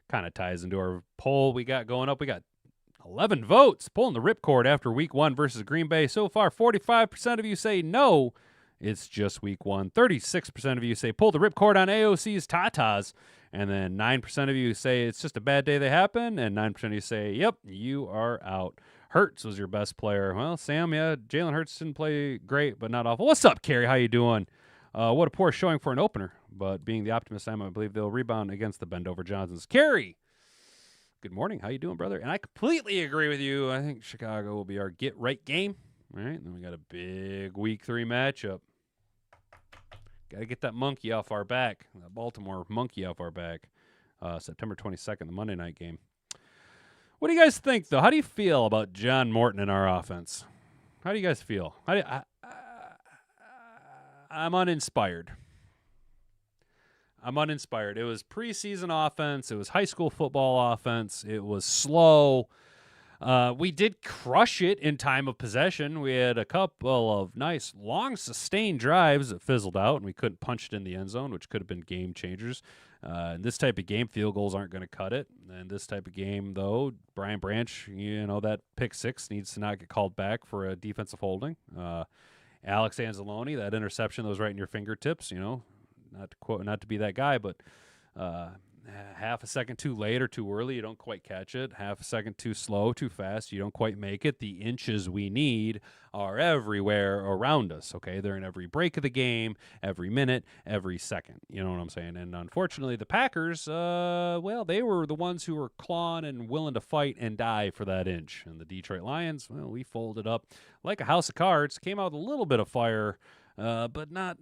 Kind of ties into our poll we got going up. We got 11 votes pulling the ripcord after week 1 versus Green Bay. So far, 45% of you say no, it's just week 1. 36% of you say pull the ripcord on AOC's Tatas. And then 9% of you say it's just a bad day they happen. And 9% of you say, yep, you are out. Hurts was your best player. Well, Sam, yeah, Jalen Hurts didn't play great, but not awful. What's up, Kerry? How you doing? What a poor showing for an opener, but being the optimist I am, I believe they'll rebound against the bend-over Johnsons. Kerry, good morning. How you doing, brother? And I completely agree with you. I think Chicago will be our get-right game. All right, and then we got a big Week 3 matchup. Got to get that monkey off our back, that Baltimore monkey off our back. September 22nd, the Monday night game. What do you guys think, though? How do you feel about John Morton in our offense? How do you guys feel? I'm uninspired. It was preseason offense. It was high school football offense. It was slow. We did crush it in time of possession. We had a couple of nice, long, sustained drives that fizzled out, and we couldn't punch it in the end zone, which could have been game changers. In this type of game, field goals aren't going to cut it. And this type of game, though, Brian Branch, that pick six needs to not get called back for a defensive holding. Alex Anzalone, that interception that was right in your fingertips, not to be that guy, but half a second too late or too early, you don't quite catch it. Half a second too slow, too fast, you don't quite make it. The inches we need are everywhere around us, okay? They're in every break of the game, every minute, every second. You know what I'm saying? And unfortunately, the Packers, they were the ones who were clawing and willing to fight and die for that inch. And the Detroit Lions, we folded up like a house of cards, came out with a little bit of fire, but not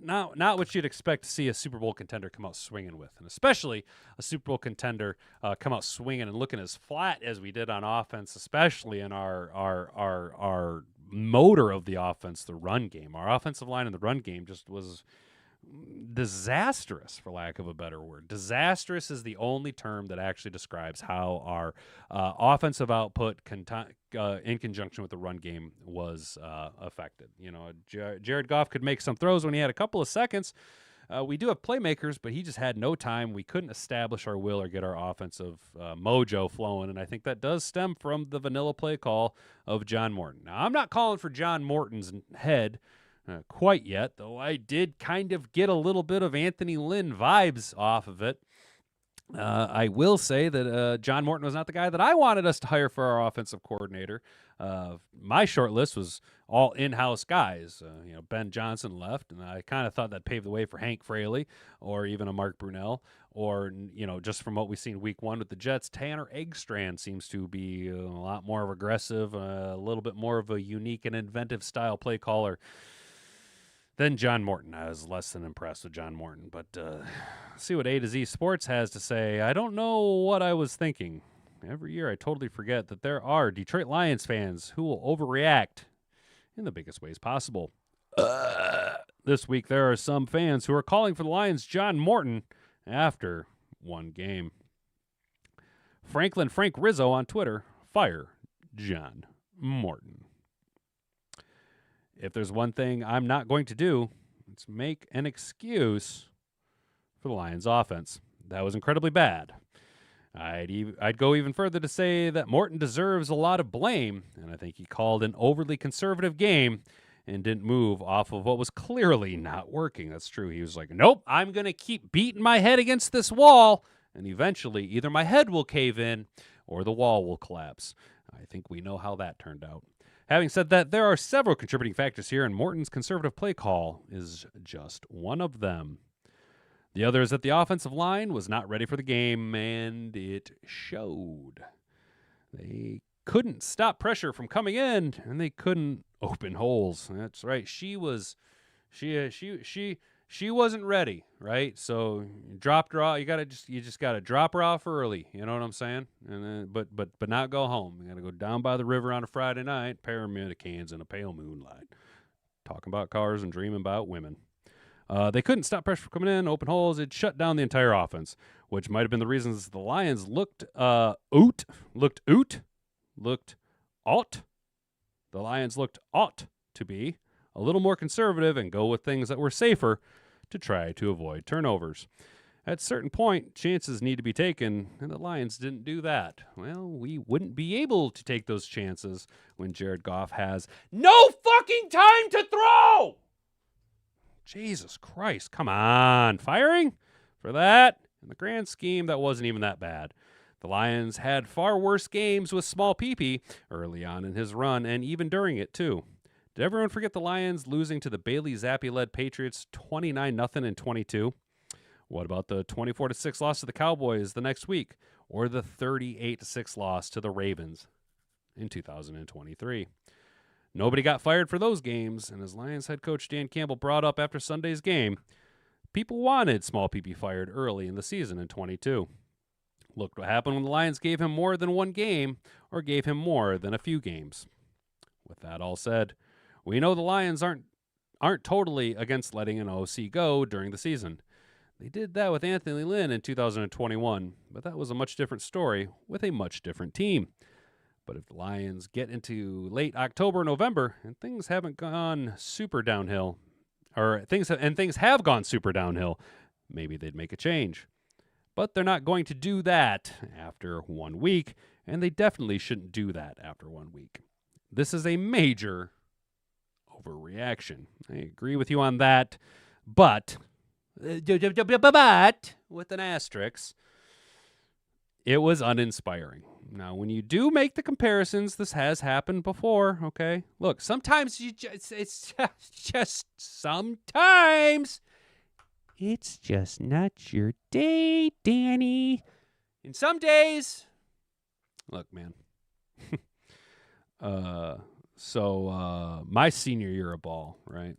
what you'd expect to see a Super Bowl contender come out swinging with, and especially a Super Bowl contender come out swinging and looking as flat as we did on offense, especially in our motor of the offense, the run game. Our offensive line in the run game just was disastrous, for lack of a better word. Disastrous is the only term that actually describes how our offensive output in conjunction with the run game was affected. Jared Goff could make some throws when he had a couple of seconds. We do have playmakers, but he just had no time. We couldn't establish our will or get our offensive mojo flowing, and I think that does stem from the vanilla play call of John Morton. Now, I'm not calling for John Morton's head quite yet, though I did kind of get a little bit of Anthony Lynn vibes off of it. I will say that John Morton was not the guy that I wanted us to hire for our offensive coordinator. My short list was all in-house guys. Ben Johnson left, and I kind of thought that paved the way for Hank Fraley or even a Mark Brunell. Or, just from what we've seen week one with the Jets, Tanner Eggstrand seems to be a lot more aggressive, a little bit more of a unique and inventive style play caller than John Morton. I was less than impressed with John Morton, but see what A to Z Sports has to say. I don't know what I was thinking. Every year I totally forget that there are Detroit Lions fans who will overreact in the biggest ways possible. This week there are some fans who are calling for the Lions' John Morton after one game. Frank Rizzo on Twitter, fire John Morton. If there's one thing I'm not going to do, it's make an excuse for the Lions offense. That was incredibly bad. I'd go even further to say that Morton deserves a lot of blame, and I think he called an overly conservative game and didn't move off of what was clearly not working. That's true. He was like, nope, I'm going to keep beating my head against this wall, and eventually either my head will cave in or the wall will collapse. I think we know how that turned out. Having said that, there are several contributing factors here, and Morton's conservative play call is just one of them. The other is that the offensive line was not ready for the game, and it showed. They couldn't stop pressure from coming in, and they couldn't open holes. That's right. She wasn't ready, right? So dropped her off. You just gotta drop her off early. You know what I'm saying? And then, but not go home. You gotta go down by the river on a Friday night, paramedic cans in a pale moonlight, talking about cars and dreaming about women. They couldn't stop pressure from coming in, open holes. It shut down the entire offense, which might have been the reasons the Lions looked ought. The Lions looked ought to be a little more conservative and go with things that were safer to try to avoid turnovers. At a certain point, chances need to be taken, and the Lions didn't do that. Well, we wouldn't be able to take those chances when Jared Goff has no fucking time to throw! Jesus Christ, come on. Firing? For that? In the grand scheme, that wasn't even that bad. The Lions had far worse games with small PP early on in his run and even during it, too. Did everyone forget the Lions losing to the Bailey Zappi-led Patriots 29-0 in 22? What about the 24-6 loss to the Cowboys the next week? Or the 38-6 loss to the Ravens in 2023? Nobody got fired for those games, and as Lions head coach Dan Campbell brought up after Sunday's game, people wanted Small PP fired early in the season in 22. Look what happened when the Lions gave him more than one game or gave him more than a few games. With that all said, we know the Lions aren't totally against letting an OC go during the season. They did that with Anthony Lynn in 2021, but that was a much different story with a much different team. But if the Lions get into late October, November, and things haven't gone super downhill, things have gone super downhill, maybe they'd make a change. But they're not going to do that after 1 week, and they definitely shouldn't do that after 1 week. This is a major overreaction. I agree with you on that, but with an asterisk, it was uninspiring. Now, when you do make the comparisons, this has happened before, okay? Look, sometimes it's just sometimes it's just not your day, Danny. And some days, look, man. My senior year of ball, right?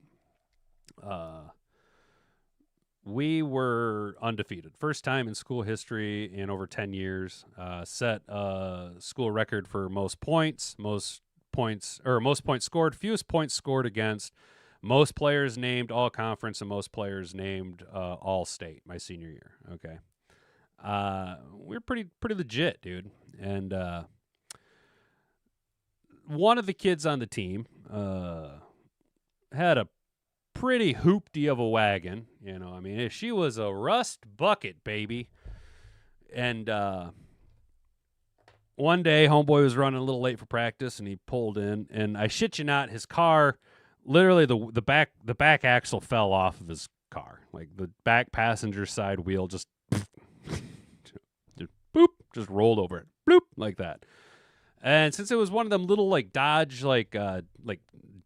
We were undefeated. First time in school history in over 10 years. Set a school record for most points scored, fewest points scored against, most players named all conference, and most players named all state my senior year. Okay. We're pretty legit, dude. And one of the kids on the team had a pretty hoopty of a wagon, you know. I mean, she was a rust bucket, baby. And one day, homeboy was running a little late for practice, and he pulled in. And I shit you not, his car, literally the back axle fell off of his car, like the back passenger side wheel just boop, just rolled over it, bloop, like that. And since it was one of them little like Dodge like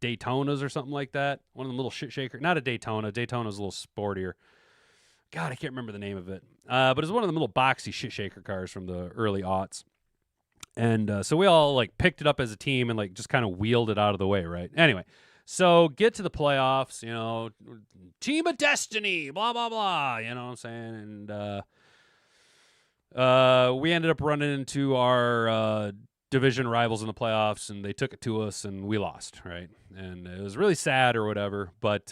Daytonas or something like that, one of them little shit shaker, not a Daytona. Daytona's a little sportier. God, I can't remember the name of it. But it's one of them little boxy shit shaker cars from the early aughts. And so we all like picked it up as a team and like just kind of wheeled it out of the way, right? Anyway, so get to the playoffs, you know, team of destiny, blah, blah, blah, you know what I'm saying? And we ended up running into our division rivals in the playoffs, and they took it to us, and we lost, right? And it was really sad or whatever, but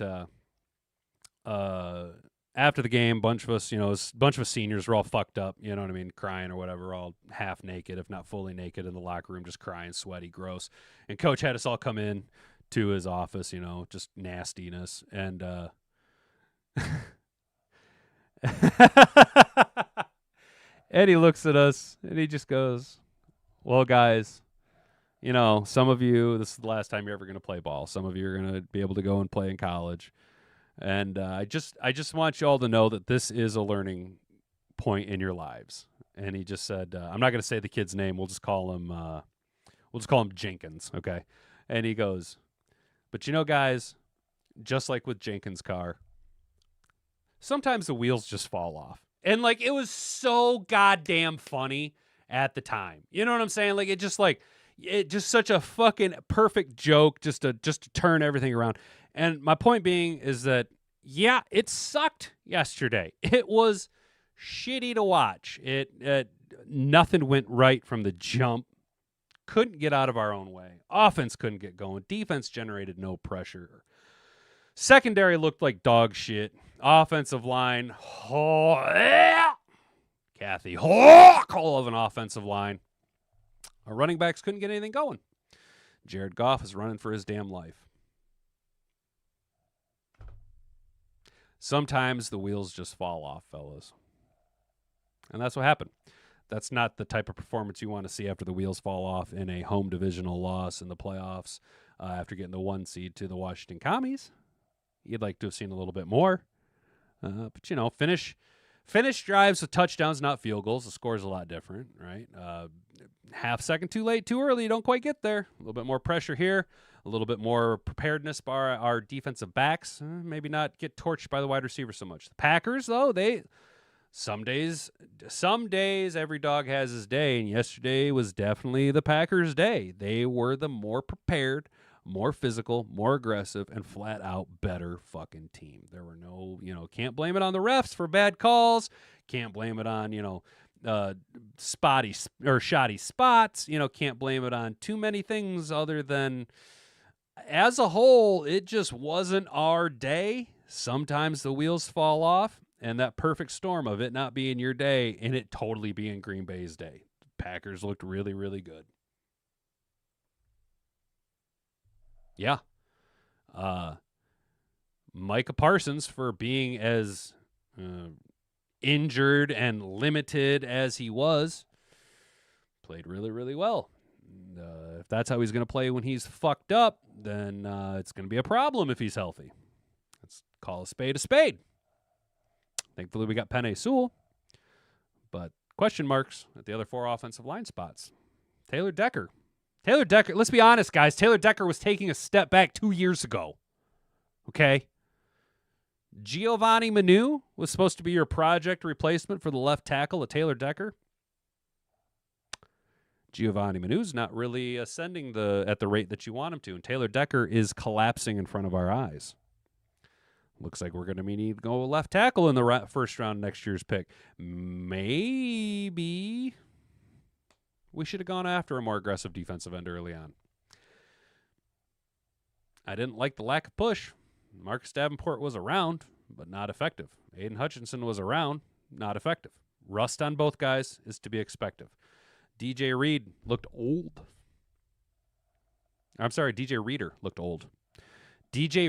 after the game, bunch of us seniors were all fucked up, you know what I mean, crying or whatever, all half naked, if not fully naked, in the locker room, just crying, sweaty, gross. And coach had us all come in to his office, you know, just nastiness. And and he looks at us, and he just goes, well, guys, you know, some of you, this is the last time you're ever going to play ball. Some of you are going to be able to go and play in college. And I just want you all to know that this is a learning point in your lives. And he just said, I'm not going to say the kid's name. We'll just call him Jenkins, okay? And he goes, but you know, guys, just like with Jenkins' car, sometimes the wheels just fall off. And like, it was so goddamn funny at the time. You know what I'm saying? Like, it just such a fucking perfect joke just to turn everything around. And my point being is that, yeah, it sucked yesterday. It was shitty to watch. Nothing went right from the jump. Couldn't get out of our own way. Offense couldn't get going. Defense generated no pressure. Secondary looked like dog shit. Offensive line, Kathy Hawk of an offensive line. Our running backs couldn't get anything going. Jared Goff is running for his damn life. Sometimes the wheels just fall off, fellas. And that's what happened. That's not the type of performance you want to see after the wheels fall off in a home divisional loss in the playoffs after getting the 1 seed to the Washington Commies. You'd like to have seen a little bit more. But, you know, finish Finish drives with touchdowns, not field goals. The score is a lot different, right? Half second too late, too early. You don't quite get there. A little bit more pressure here. A little bit more preparedness by our defensive backs. Maybe not get torched by the wide receiver so much. The Packers, though, some days every dog has his day, and yesterday was definitely the Packers' day. They were the more prepared, more physical, more aggressive, and flat out better fucking team. There were no, can't blame it on the refs for bad calls. Can't blame it on, spotty or shoddy spots. Can't blame it on too many things other than, as a whole, it just wasn't our day. Sometimes the wheels fall off, and that perfect storm of it not being your day and it totally being Green Bay's day. Packers looked really, really good. Yeah. Micah Parsons, for being as injured and limited as he was, played really, really well. If that's how he's going to play when he's fucked up, then it's going to be a problem if he's healthy. Let's call a spade a spade. Thankfully, we got Penei Sewell, but question marks at the other 4 offensive line spots. Taylor Decker, let's be honest, guys. Taylor Decker was taking a step back 2 years ago. Okay? Giovanni Manu was supposed to be your project replacement for the left tackle of Taylor Decker. Giovanni Manu's not really ascending at the rate that you want him to, and Taylor Decker is collapsing in front of our eyes. Looks like we're going to need to go left tackle in the first round next year's pick. Maybe we should have gone after a more aggressive defensive end early on. I didn't like the lack of push. Marcus Davenport was around, but not effective. Aiden Hutchinson was around, not effective. Rust on both guys is to be expected. DJ Reader looked old. DJ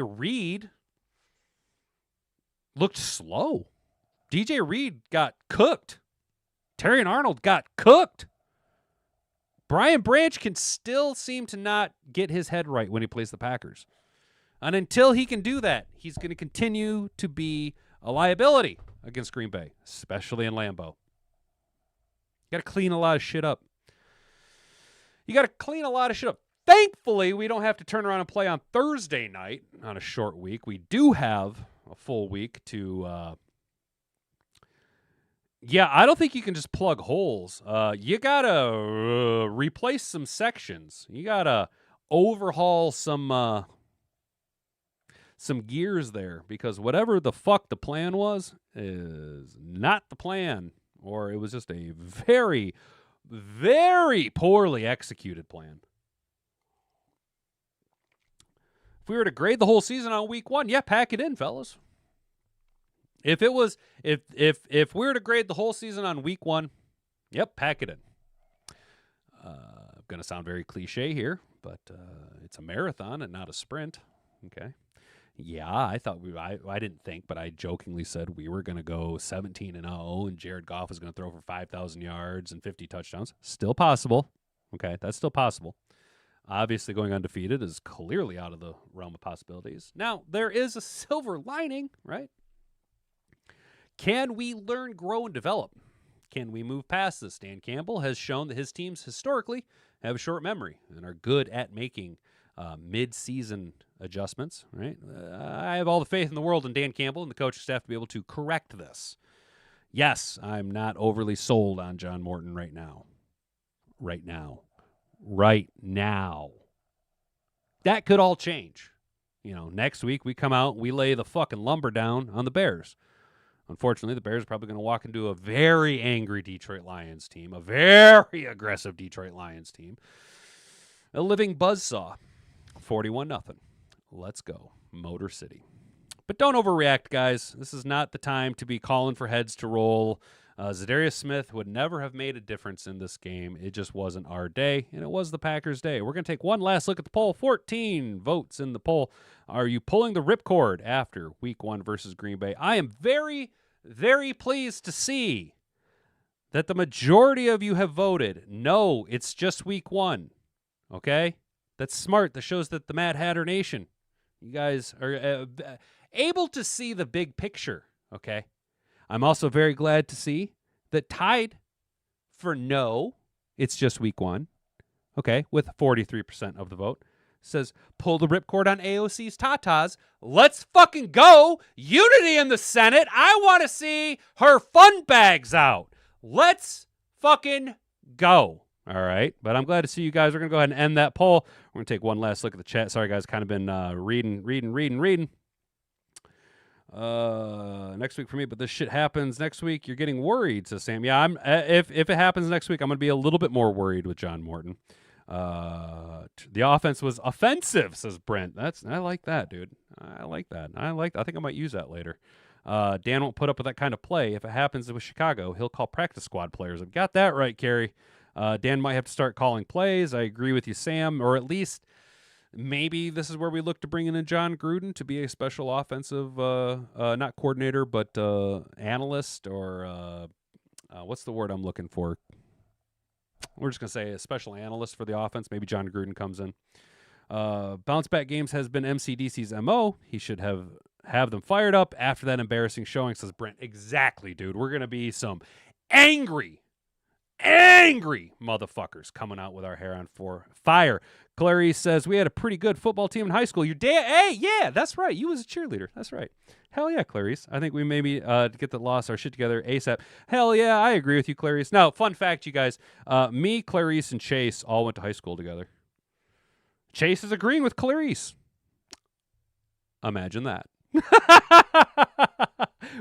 Reed looked slow. DJ Reed got cooked. Terrion Arnold got cooked. Brian Branch can still seem to not get his head right when he plays the Packers. And until he can do that, he's going to continue to be a liability against Green Bay, especially in Lambeau. You got to clean a lot of shit up. Thankfully, we don't have to turn around and play on Thursday night on a short week. We do have a full week to I don't think you can just plug holes. You got to replace some sections. You got to overhaul some gears there, because whatever the fuck the plan was is not the plan, or it was just a very, very poorly executed plan. If we were to grade the whole season on week 1, pack it in, fellas. If we were to grade the whole season on week 1, pack it in. I'm going to sound very cliche here, but it's a marathon and not a sprint. Okay. Yeah, I didn't think, but I jokingly said we were going to go 17-0 and Jared Goff was going to throw for 5,000 yards and 50 touchdowns. Still possible. Okay, that's still possible. Obviously, going undefeated is clearly out of the realm of possibilities. Now, there is a silver lining, right? Can we learn, grow, and develop? Can we move past this? Dan Campbell has shown that his teams historically have a short memory and are good at making mid-season adjustments, right? I have all the faith in the world in Dan Campbell and the coaching staff to be able to correct this. Yes, I'm not overly sold on John Morton right now. That could all change. Next week we come out and we lay the fucking lumber down on the Bears. Unfortunately, the Bears are probably going to walk into a very angry Detroit Lions team, a very aggressive Detroit Lions team. A living buzzsaw. 41-0. Let's go. Motor City. But don't overreact, guys. This is not the time to be calling for heads to roll. Zadarius Smith would never have made a difference in this game. It just wasn't our day, and it was the Packers' day. We're going to take one last look at the poll. 14 votes in the poll. Are you pulling the ripcord after Week 1 versus Green Bay? I am very, very pleased to see that the majority of you have voted no, it's just Week 1. Okay? That's smart. That shows that the Mad Hatter Nation, you guys are able to see the big picture, okay? I'm also very glad to see that tied for no, it's just week 1, okay, with 43% of the vote, says pull the ripcord on AOC's tatas. Let's fucking go. Unity in the Senate. I want to see her fun bags out. Let's fucking go. All right. But I'm glad to see you guys. We're going to go ahead and end that poll. We're going to take one last look at the chat. Sorry, guys. Kind of been reading. Next week for me, but this shit happens next week. You're getting worried, says Sam. Yeah, I'm. If it happens next week, I'm going to be a little bit more worried with John Morton. The offense was offensive, says Brent. I like that, dude. I like that. I think I might use that later. Dan won't put up with that kind of play. If it happens with Chicago, he'll call practice squad players. I've got that right, Kerry. Dan might have to start calling plays. I agree with you, Sam. Or at least maybe this is where we look to bring in John Gruden to be a special offensive, not coordinator, but analyst or what's the word I'm looking for? We're just going to say a special analyst for the offense. Maybe John Gruden comes in. Bounce back games has been MCDC's MO. He should have them fired up after that embarrassing showing, says Brent. Exactly, dude. We're going to be some angry motherfuckers coming out with our hair on fire. Clarice says, we had a pretty good football team in high school. Hey, yeah, that's right. You was a cheerleader. That's right. Hell yeah, Clarice. I think we maybe get the loss our shit together ASAP. Hell yeah, I agree with you, Clarice. Now, fun fact, you guys. Me, Clarice, and Chase all went to high school together. Chase is agreeing with Clarice. Imagine that.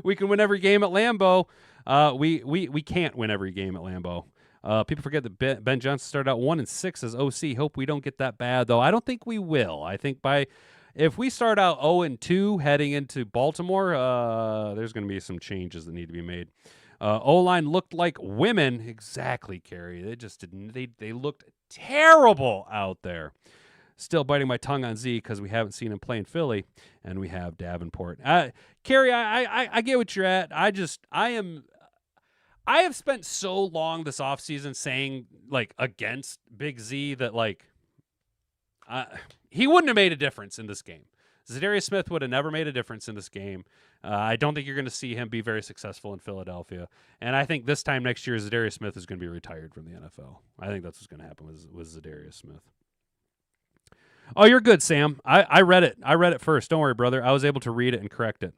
We can win every game at Lambeau. We can't win every game at Lambeau. People forget that Ben Johnson started out 1-6 as OC. Hope we don't get that bad, though. I don't think we will. I think if we start out 0-2 heading into Baltimore, there's going to be some changes that need to be made. O-line looked like women. Exactly, Kerry. They just didn't. They looked terrible out there. Still biting my tongue on Z because we haven't seen him play in Philly, and we have Davenport. Kerry, I get what you're at. I have spent so long this offseason saying, like, against Big Z that, like, he wouldn't have made a difference in this game. Zadarius Smith would have never made a difference in this game. I don't think you're going to see him be very successful in Philadelphia. And I think this time next year, Zadarius Smith is going to be retired from the NFL. I think that's what's going to happen with Zadarius Smith. Oh, you're good, Sam. I read it. I read it first. Don't worry, brother. I was able to read it and correct it.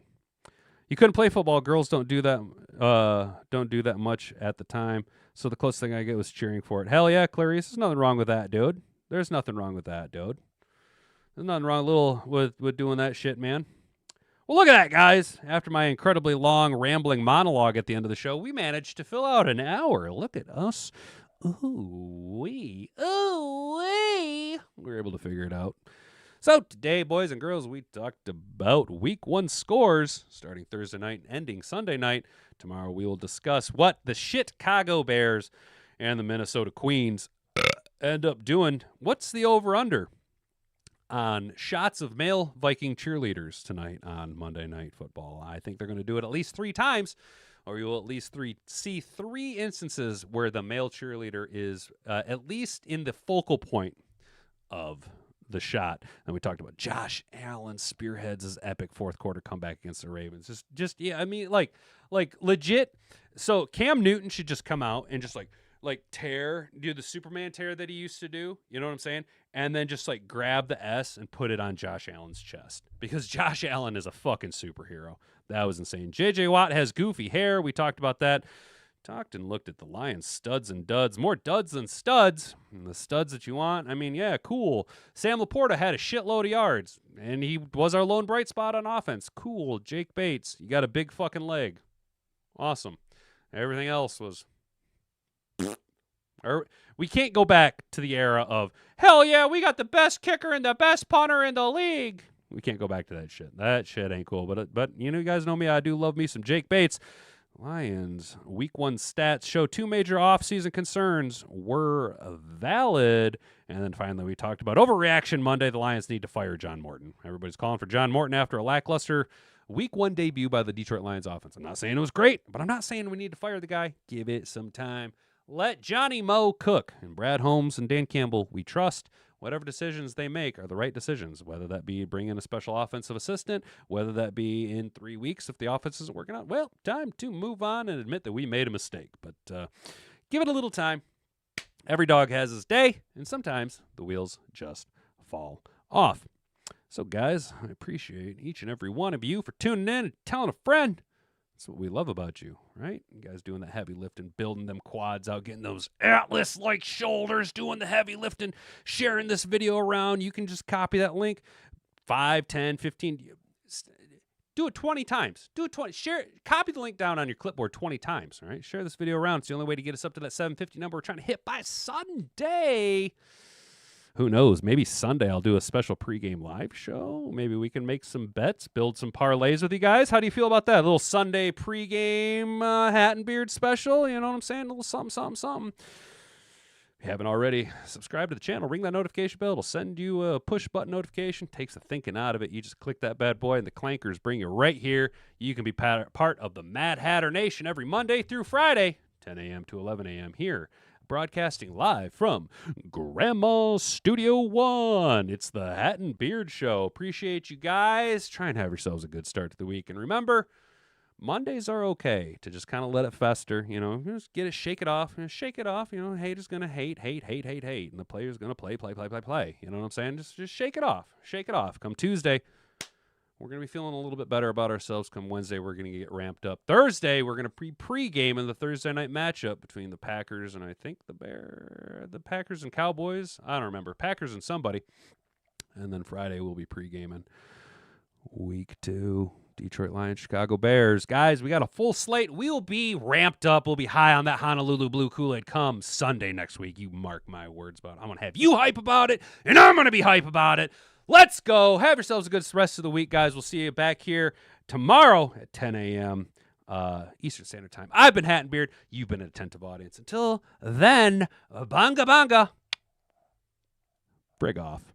You couldn't play football. Girls don't do that. Don't do that much at the time. So the closest thing I get was cheering for it. Hell yeah, Clarice. There's nothing wrong with that, dude. There's nothing wrong with that, dude. There's nothing wrong with doing that shit, man. Well, look at that, guys. After my incredibly long, rambling monologue at the end of the show, we managed to fill out an hour. Look at us. Ooh-wee. Ooh-wee. We were able to figure it out. So today, boys and girls, we talked about Week 1 scores starting Thursday night and ending Sunday night. Tomorrow we will discuss what the Chicago Bears and the Minnesota Queens end up doing. What's the over-under on shots of male Viking cheerleaders tonight on Monday Night Football? I think they're going to do it at least 3 times, or you will at least see 3 instances where the male cheerleader is at least in the focal point of the shot. And we talked about Josh Allen spearheads his epic fourth quarter comeback against the Ravens. Just yeah, I mean, like legit. So Cam Newton should just come out and just like do the Superman tear that he used to do. You know what I'm saying? And then just like grab the S and put it on Josh Allen's chest, because Josh Allen is a fucking superhero. That was insane. JJ Watt has goofy hair. We talked about that. Talked and looked at the Lions studs and duds. More duds than studs. And the studs that you want, I mean, yeah, cool. Sam Laporta had a shitload of yards, and he was our lone bright spot on offense. Cool. Jake Bates, you got a big fucking leg. Awesome. Everything else was... We can't go back to the era of, hell yeah, we got the best kicker and the best punter in the league. We can't go back to that shit. That shit ain't cool. But you know, you guys know me. I do love me some Jake Bates. Lions Week 1 stats show 2 major offseason concerns were valid. And then finally, we talked about overreaction Monday. The Lions need to fire John Morton. Everybody's calling for John Morton after a lackluster Week 1 debut by the Detroit Lions offense. I'm not saying it was great, but I'm not saying we need to fire the guy. Give it some time. Let Johnny Moe cook. And Brad Holmes and Dan Campbell, we trust. whatever decisions they make are the right decisions, whether that be bring in a special offensive assistant, whether that be in 3 weeks if the offense isn't working out. Well, time to move on and admit that we made a mistake. But give it a little time. Every dog has his day, and sometimes the wheels just fall off. So, guys, I appreciate each and every one of you for tuning in and telling a friend. That's what we love about you, right? You guys doing the heavy lifting, building them quads out, getting those Atlas-like shoulders, doing the heavy lifting, sharing this video around. You can just copy that link 5, 10, 15. Do it 20 times. Do it 20. Share. Copy the link down on your clipboard 20 times, all right? Share this video around. It's the only way to get us up to that 750 number we're trying to hit by Sunday. Who knows? Maybe Sunday I'll do a special pregame live show. Maybe we can make some bets, build some parlays with you guys. How do you feel about that? A little Sunday pregame hat and beard special. You know what I'm saying? A little something, something, something. If you haven't already, subscribe to the channel. Ring that notification bell. It'll send you a push-button notification. Takes the thinking out of it. You just click that bad boy, and the clankers bring you right here. You can be part of the Mad Hatter Nation every Monday through Friday, 10 a.m. to 11 a.m. here. Broadcasting live from Grandma's Studio One. It's the Hat and Beard Show. Appreciate you guys. Try and have yourselves a good start to the week. And remember, Mondays are okay to just kind of let it fester. You know, just get it, shake it off. Shake it off. You know, haters going to hate. And the player's going to play. You know what I'm saying? Just shake it off. Shake it off. Come Tuesday, we're going to be feeling a little bit better about ourselves. Come Wednesday, we're going to get ramped up. Thursday, we're going to be pre-game in the Thursday night matchup between the Packers and I think the Packers and Cowboys. I don't remember. Packers and somebody. And then Friday, we'll be pre-gaming week 2. Detroit Lions, Chicago Bears. Guys, we got a full slate. We'll be ramped up. We'll be high on that Honolulu Blue Kool-Aid come Sunday next week. You mark my words about it. I'm going to have you hype about it, and I'm going to be hype about it. Let's go. Have yourselves a good rest of the week, guys. We'll see you back here tomorrow at 10 a.m. Eastern Standard Time. I've been Hat and Beard. You've been an attentive audience. Until then, banga banga. Brig off.